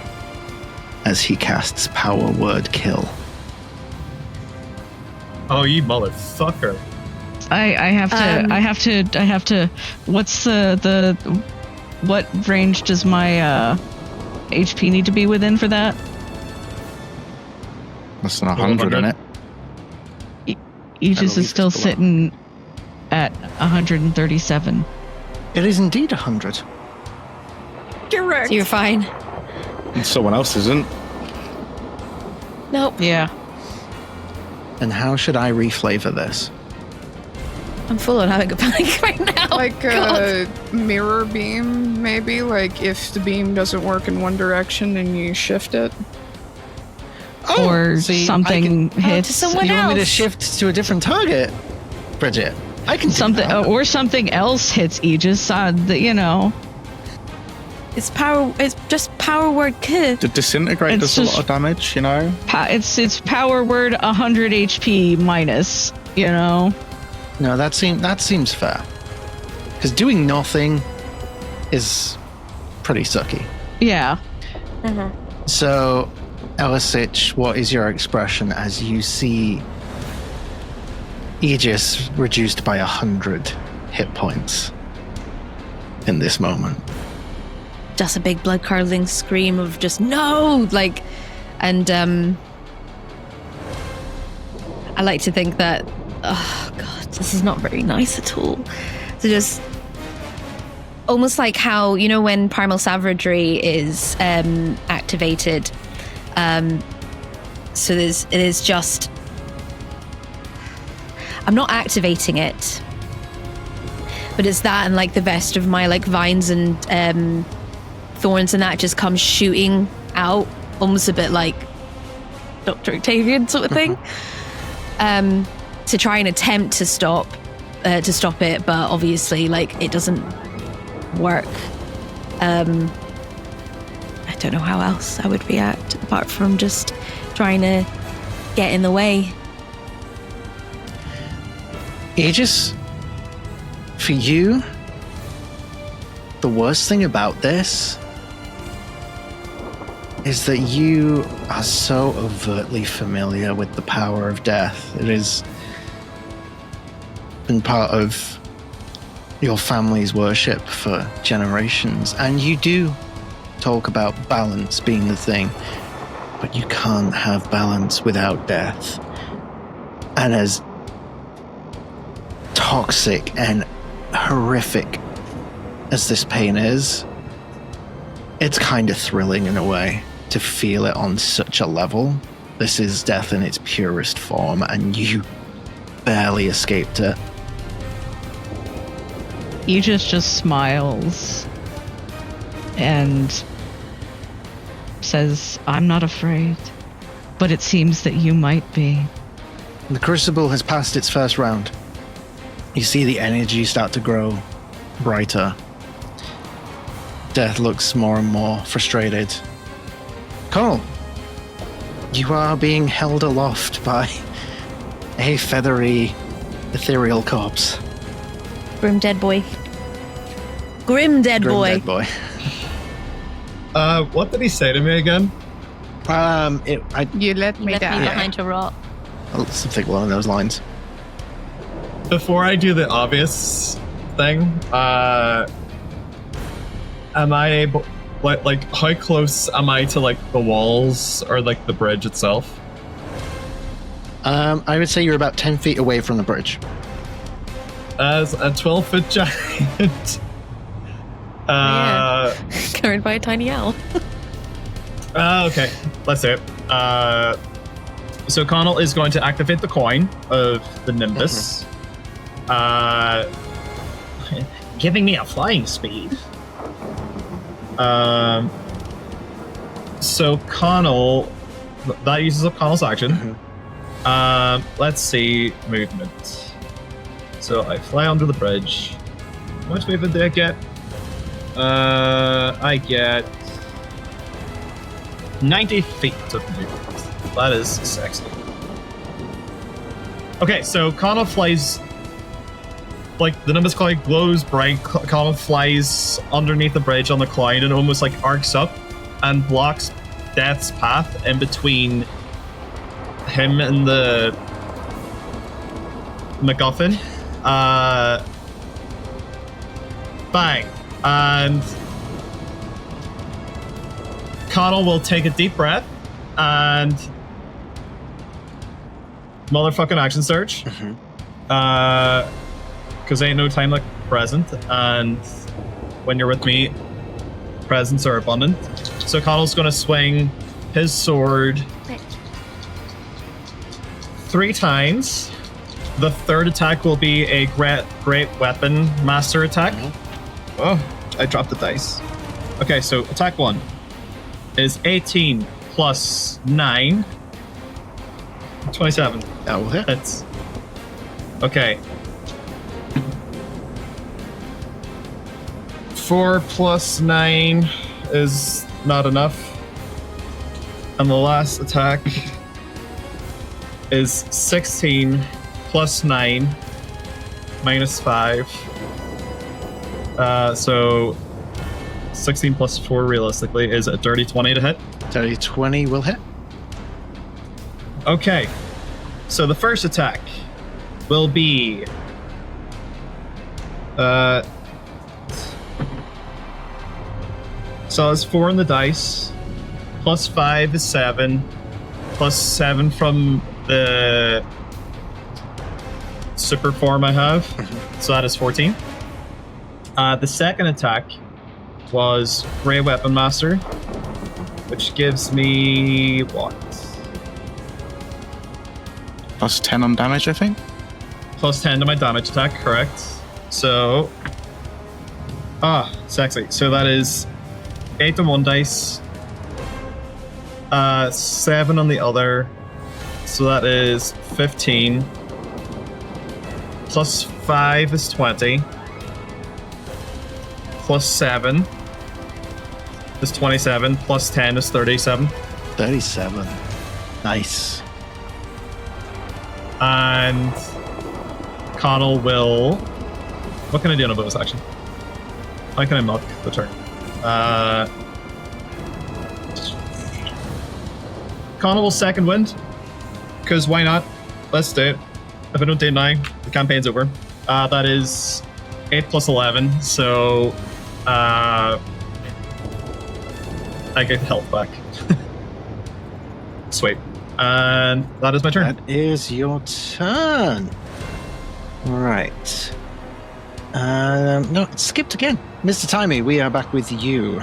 as he casts Power Word Kill. Oh, you motherfucker. I have to. What's what range does my HP need to be within for that? Less than 100 in it. Aegis believe is still it's below. sitting at 137. It is indeed 100. Correct. So you're fine. And someone else isn't. Nope. Yeah. And how should I reflavor this? I'm full on having a panic right now. Like God. a mirror beam, maybe? Like if the beam doesn't work in one direction and you shift it? Or see, something to hits someone You want me to else. shift to a different target, Bridget? I can do something, that. or something else hits Aegis. You know, It's just power word kill. The disintegrate It's does a lot just- of damage, you know? it's power word 100 HP minus. You know. No, that seems fair. Because doing nothing is pretty sucky. Yeah. So, Elisich, what is your expression as you see Aegis reduced by 100 hit points? in this moment. Just a big blood-curdling scream of just no, like, and I like to think that, oh god, this is not very nice at all. So just almost like how, you know, when primal savagery is activated, so it is just, I'm not activating it, but it's that, and like the best of my like vines and thorns and that just comes shooting out, almost a bit like Dr. Octavian sort of thing, to try and attempt to stop it, but obviously like it doesn't work. I don't know how else I would react apart from just trying to get in the way. Aegis, for you, the worst thing about this is that you are so overtly familiar with the power of death. It has been part of your family's worship for generations, and you do talk about balance being the thing, but you can't have balance without death. And as toxic and horrific as this pain is, it's kind of thrilling in a way to feel it on such a level. This is death in its purest form, and you barely escaped it. Aegis just smiles and says, I'm not afraid, but it seems that you might be. The crucible has passed its first round. You see the energy start to grow brighter. Death looks more and more frustrated. Connell, you are being held aloft by a feathery, ethereal corpse. Grim dead boy. Grim dead boy. Dead boy. What did he say to me again? You let me Left die. me behind to rot. Something along those lines. Before I do the obvious thing, am I able, like how close am I to like the walls or like the bridge itself? I would say you're about 10 feet away from the bridge. As a 12-foot giant. Carried by a tiny owl. Okay, let's do it. So Connell is going to activate the coin of the Nimbus. Giving me a flying speed. So Connell, that uses up Connell's action. Let's see, movement. So I fly under the bridge. How much movement did I get? I get 90 feet of movement. That is sexy. Okay, so Connell flies, like the Nimbus cloud glows bright. Connell flies underneath the bridge on the cloud and almost like arcs up and blocks Death's path in between him and the MacGuffin. Bang. And Connell will take a deep breath and motherfucking action surge. Because ain't no time like present, and when you're with me, presents are abundant. So Connell's gonna swing his sword 3 times. The third attack will be a great weapon master attack. Oh, I dropped the dice. Okay, so attack 1 is 18 plus 9. 27. That will hit. Hits. Okay. 4 plus 9 is not enough. And the last attack is 16 plus 9 minus 5. So 16 plus 4 realistically is a dirty 20 to hit. Dirty 20 will hit. Okay. So the first attack will be So it's 4 on the dice. Plus 5 is 7. Plus 7 from the super form I have. So that is 14. The second attack was Grey Weapon Master, which gives me what? Plus 10 on damage, I think. Plus 10 to my damage attack, correct. So, sexy. So that is 8 on one dice, 7 on the other. So that is 15. Plus 5 is 20. Plus 7 is 27. Plus 10 is 37. 37. Nice. And Connell will... What can I do on a bonus action? How can I muck the turn? Connell will second wind. Because why not? Let's do it. If I don't do it now, the campaign's over. That is 8 plus 11, so I get health back. Sweet. And that is my turn. That is your turn. Right. No, it skipped again. Mr. Timey, we are back with you.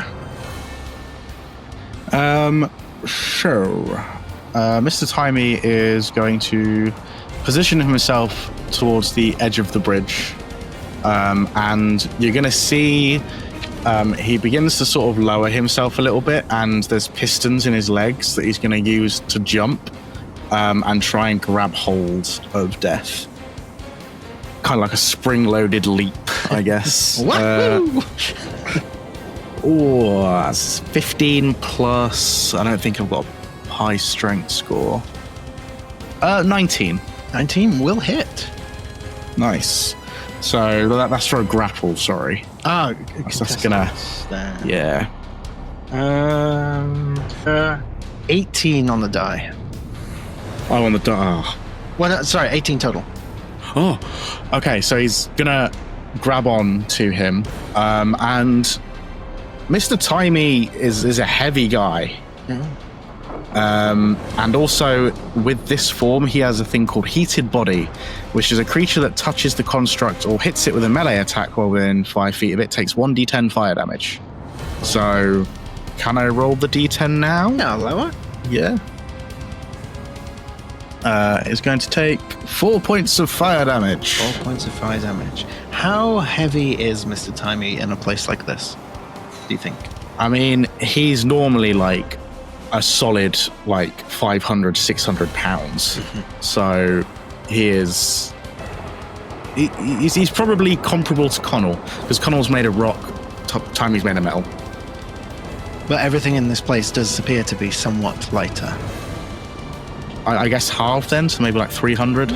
Sure. Mr. Timey is going to position himself towards the edge of the bridge. And you're going to see he begins to sort of lower himself a little bit, and there's pistons in his legs that he's going to use to jump and try and grab hold of Death. Kind of like a spring-loaded leap, I guess. Wahoo! That's 15 plus. I don't think I've got a high strength score. 19. 19 will hit. Nice. So that's for a grapple, sorry. Ah, that's gonna... Yeah. 18 on the die. Oh, on the die. Oh. Well, no, sorry, 18 total. Oh, okay. So he's gonna grab on to him, and Mr. Timey is a heavy guy. And also with this form, he has a thing called Heated Body, which is a creature that touches the construct or hits it with a melee attack while within 5 feet of it takes 1d10 fire damage. So, can I roll the d10 now? No, lower. Yeah. It's going to take 4 points of fire damage. 4 points of fire damage. How heavy is Mr. Timey in a place like this, do you think? I mean, he's normally like a solid like 500, 600 pounds. So he is... He's probably comparable to Connell, because Connell's made of rock, Timey's made of metal. But everything in this place does appear to be somewhat lighter. I guess half then, so maybe like 300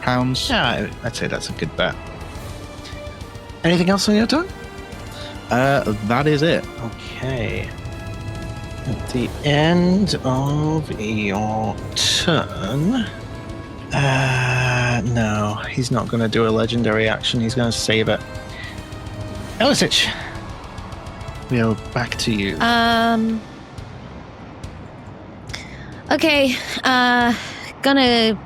pounds. Yeah, I'd say that's a good bet. Anything else on your turn? That is it. Okay. At the end of your turn... no, he's not going to do a legendary action. He's going to save it. Elisich, we're back to you. Okay, gonna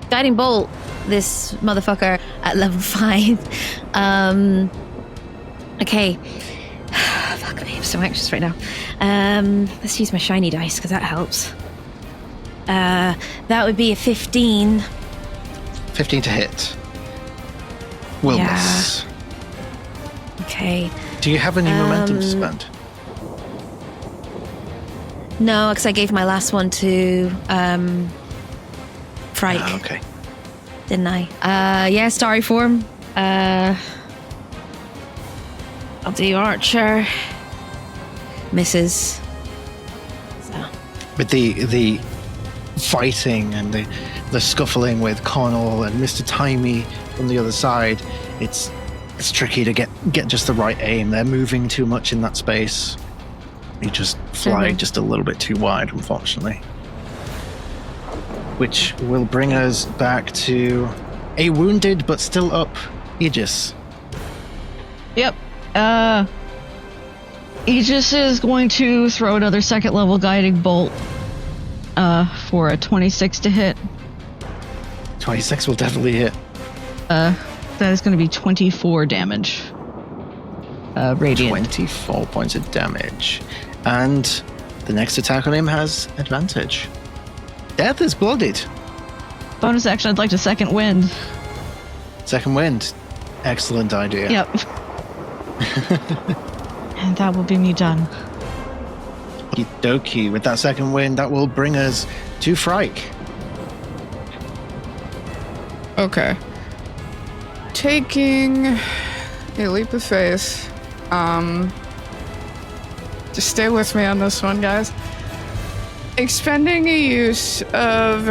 guiding bolt this motherfucker at level 5. Okay. Fuck me, I'm so anxious right now. Let's use my shiny dice, because that helps. That would be a 15. 15 to hit. Will miss. Okay. Do you have any momentum to spend? No, because I gave my last one to Frike. Ah, okay. Didn't I? Yeah, starry form. I'll do Archer. Misses. So. With the fighting and the scuffling with Connell and Mr. Timey from the other side, it's tricky to get just the right aim. They're moving too much in that space. You just fly just a little bit too wide, unfortunately. Which will bring us back to a wounded but still up Aegis. Yep. Aegis is going to throw another second level guiding bolt for a 26 to hit. 26 will definitely hit. That is going to be 24 damage. Radiant. 24 points of damage. And the next attack on him has advantage. Death is blooded. Bonus action, I'd like to second wind. Second wind. Excellent idea. Yep. And that will be me done. Okie dokie. With that second wind, that will bring us to Frike. Okay. Taking a leap of faith. Just stay with me on this one, guys. Expending a use of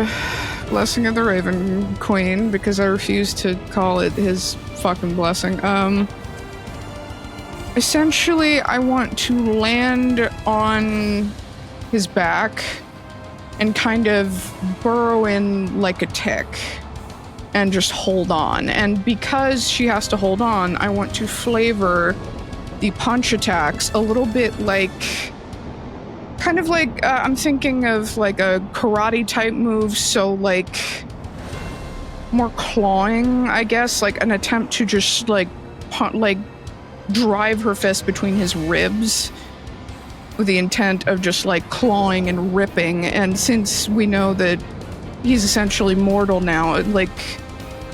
Blessing of the Raven Queen, because I refuse to call it his fucking blessing. Essentially, I want to land on his back and kind of burrow in like a tick and just hold on. And because she has to hold on, I want to flavor the punch attacks a little bit like, kind of like, I'm thinking of like a karate type move, so like more clawing, I guess, like an attempt to just like drive her fist between his ribs with the intent of just like clawing and ripping. And since we know that he's essentially mortal now, like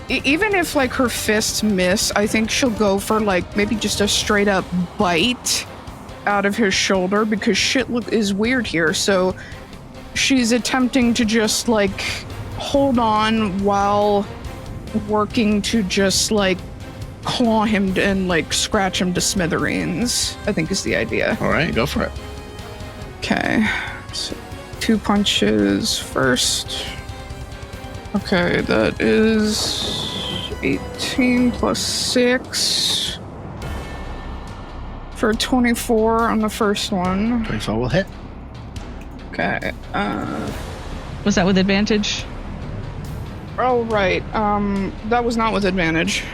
even if like her fists miss, I think she'll go for like maybe just a straight up bite out of his shoulder, because shit is weird here. So she's attempting to just like hold on while working to just like claw him and like scratch him to smithereens, I think is the idea. All right, go for it. Okay, so 2 punches first. Okay, that is 18 plus 6 for 24 on the first one. 24 will hit. Okay, Was that with advantage? oh right, that was not with advantage.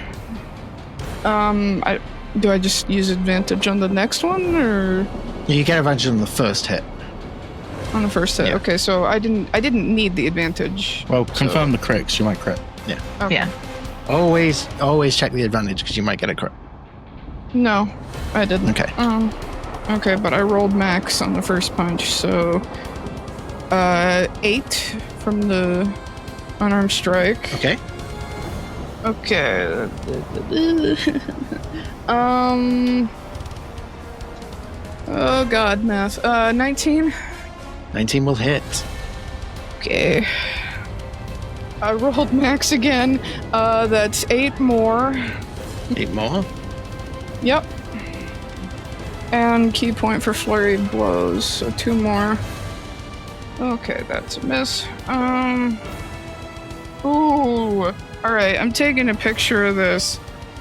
Do I just use advantage on the next one, or You get advantage on the first hit. on the first hit? Yeah. Okay, so I didn't need the advantage. Well, confirm the crits. You might crit. Okay. Yeah. Always check the advantage, because you might get a crit. No, I didn't. Okay. Okay, but I rolled max on the first punch, so 8 from the unarmed strike. Okay. Okay. Oh god, math. 19? 19 will hit. Okay. I rolled max again. That's 8 more. 8 more. Yep. And key point for flurry of blows, so 2 more. Okay, that's a miss. Ooh. Alright, I'm taking a picture of this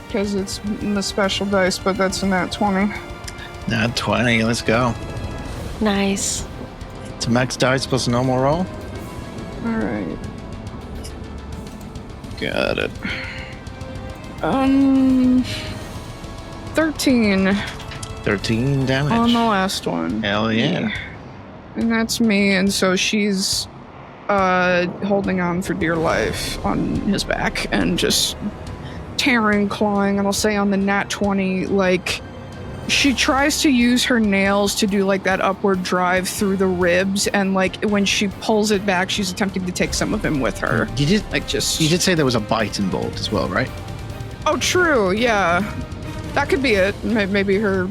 because it's in the special dice, but that's a nat 20. Nat 20, let's go. Nice. It's max dice plus a normal roll. Alright. Got it. 13 13 damage. on the last one. Hell yeah. And that's me, and so she's holding on for dear life on his back and just tearing, clawing, and I'll say on the nat 20, like, she tries to use her nails to do like that upward drive through the ribs, and like when she pulls it back, she's attempting to take some of him with her. You did You did say there was a bite involved as well, right? Oh, true, yeah. That could be it. Maybe her...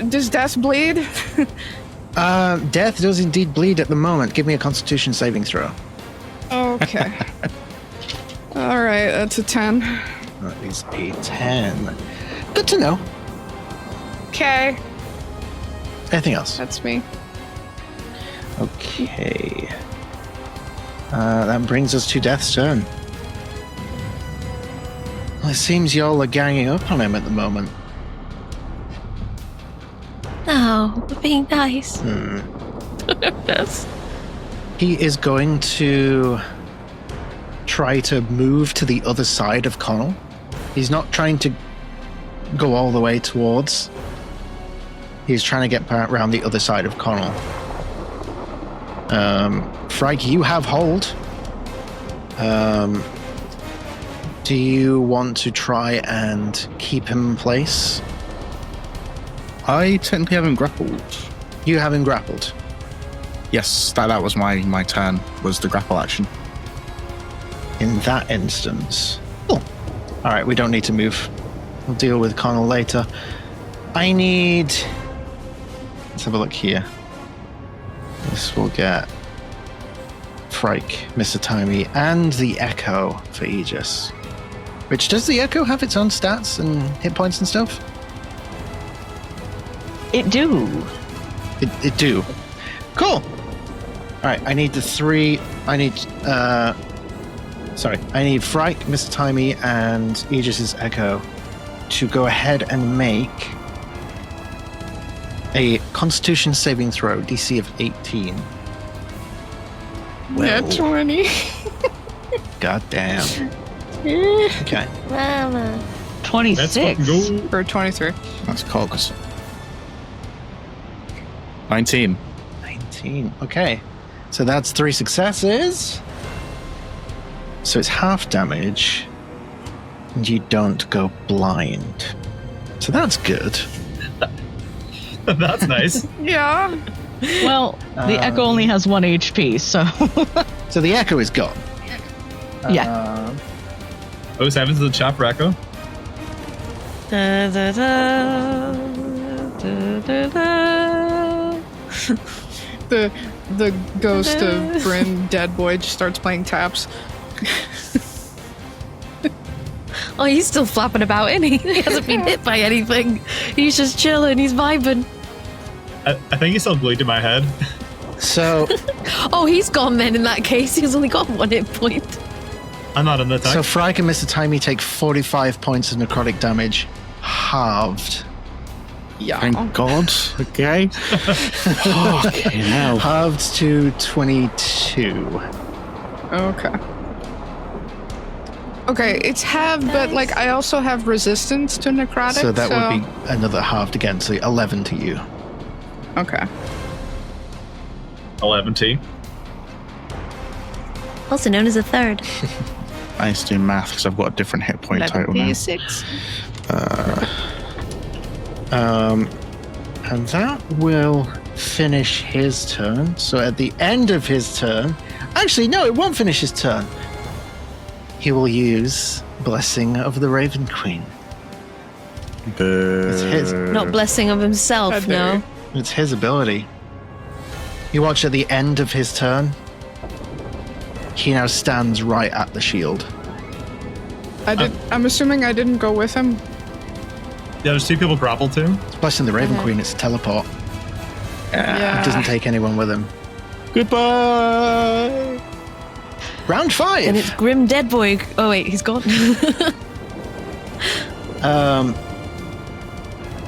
Does Death bleed? Death does indeed bleed at the moment. Give me a Constitution saving throw. Okay. Alright, that's a 10. That is a 10. Good to know. Okay. Anything else? That's me. Okay. That brings us to Death's turn. Well, it seems y'all are ganging up on him at the moment. No, we're being nice. Yes. He is going to try to move to the other side of Connell. He's not trying to go all the way towards. He's trying to get around the other side of Connell. Frike, you have hold. Do you want to try and keep him in place? I technically have him grappled. You have him grappled. Yes, that was my turn, was the grapple action. In that instance... Oh. Alright, we don't need to move. We'll deal with Connell later. I need... Let's have a look here. This will get Frike, Mr. Timey, and the Echo for Aegis. Which, does the Echo have its own stats and hit points and stuff? It do. It do. Cool. Alright, I need the three... I need Frike, Mr. Timey, and Aegis's Echo to go ahead and make a Constitution saving throw, DC of 18. Yeah, 20. God damn. Okay. Mama. 26. Or 23. That's cogs. 19. 19. Okay. So that's 3 successes. So it's half damage. And you don't go blind. So that's good. That's nice. Yeah. Well, the Echo only has 1 HP, so So the Echo is gone. yeah. 07's the chat for Echo. Da, da, da, da, da, da. The ghost of Bryn Dead Boy just starts playing taps. Oh, he's still flapping about, isn't he? He hasn't been hit by anything. He's just chilling. He's vibing. I think he's still glued to my head. So Oh, he's gone then in that case. He's only got 1 hit point. I'm not in the attack. So Frike and Mr. Timey take 45 points of necrotic damage, halved. Yeah. Thank God. Okay. Fucking hell. Halved to 22. Okay. Okay, it's halved, but like I also have resistance to necrotic. So that would be another halved again, so 11 to you. Okay. 11T. Also known as a third. I need to do math because I've got a different hit point total now. 6. And that will finish his turn. So at the end of his turn... Actually, no, it won't finish his turn. He will use Blessing of the Raven Queen. It's his. Not blessing of himself, no. It's his ability. You watch at the end of his turn. He now stands right at the shield. I'm assuming I didn't go with him. Yeah, there's 2 people grappled to him. It's Blessing the Raven Queen, it's a teleport. Yeah. It doesn't take anyone with him. Goodbye. Round 5! And it's Grim Dead Boy. Oh, wait, he's gone.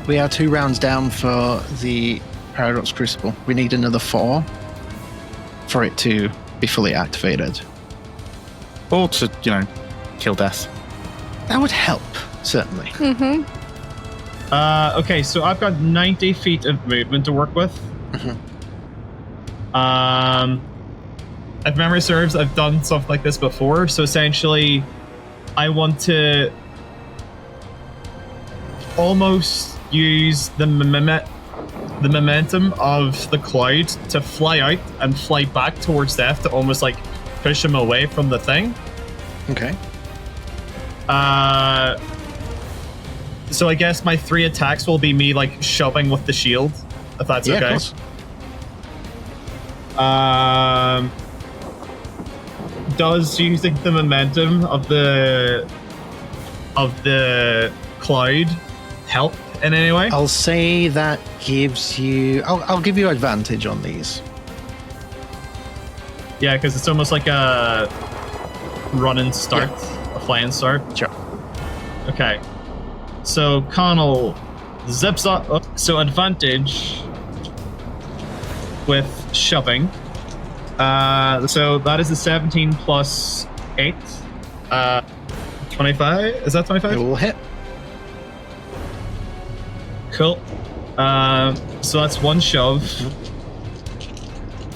We are 2 rounds down for the Paradox Crucible. We need another 4 for it to be fully activated. Or to, kill death. That would help, certainly. Okay, so I've got 90 feet of movement to work with. If memory serves, I've done stuff like this before. So essentially, I want to almost use the momentum of the cloud to fly out and fly back towards death to almost like push him away from the thing. Okay. So I guess my 3 attacks will be me like shoving with the shield, if that's Yeah, okay. of course. Does you think the momentum of the cloud help in any way? I'll say that gives you... I'll give you advantage on these. Yeah, because it's almost like a run and start, a flying start. Sure. Okay. So Connell zips up. So advantage with shoving. So that is a 17 plus 8. 25? Is that 25? It will hit. Cool. So that's one shove,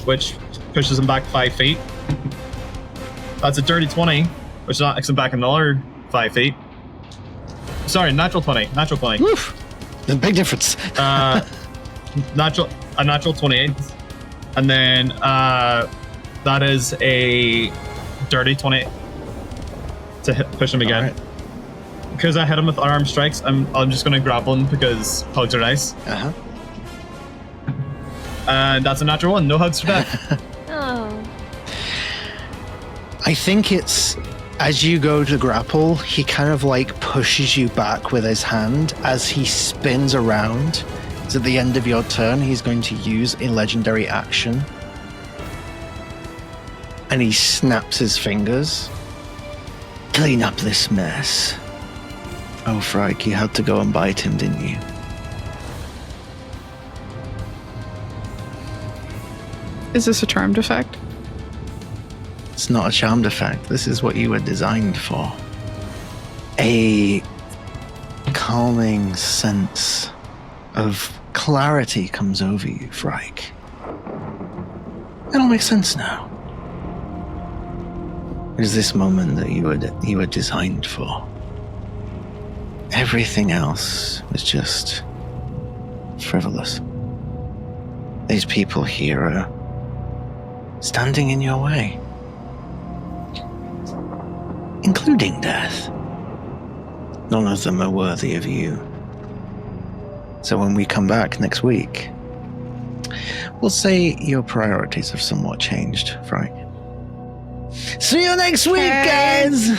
which pushes him back 5 feet. That's a dirty 20, which knocks him back another 5 feet. Sorry, natural 20. Natural 20. Woof. There's a big difference. A natural 28. And then that is a dirty 20 to push him again. Right. Because I hit him with unarmed strikes, I'm just going to grapple him because hugs are nice. Uh-huh. And that's a natural 1. No hugs for death. Oh. I think it's as you go to grapple, he kind of like pushes you back with his hand as he spins around. So at the end of your turn, he's going to use a legendary action. And he snaps his fingers. Clean up this mess. Oh, Frike, you had to go and bite him, didn't you? Is this a charmed effect? It's not a charmed effect. This is what you were designed for. A calming sense of clarity comes over you, Frike. It all makes sense now. It is this moment that you were designed for. Everything else was just frivolous. These people here are standing in your way. Including death. None of them are worthy of you. So when we come back next week, we'll say your priorities have somewhat changed, Frank. See you next week, guys!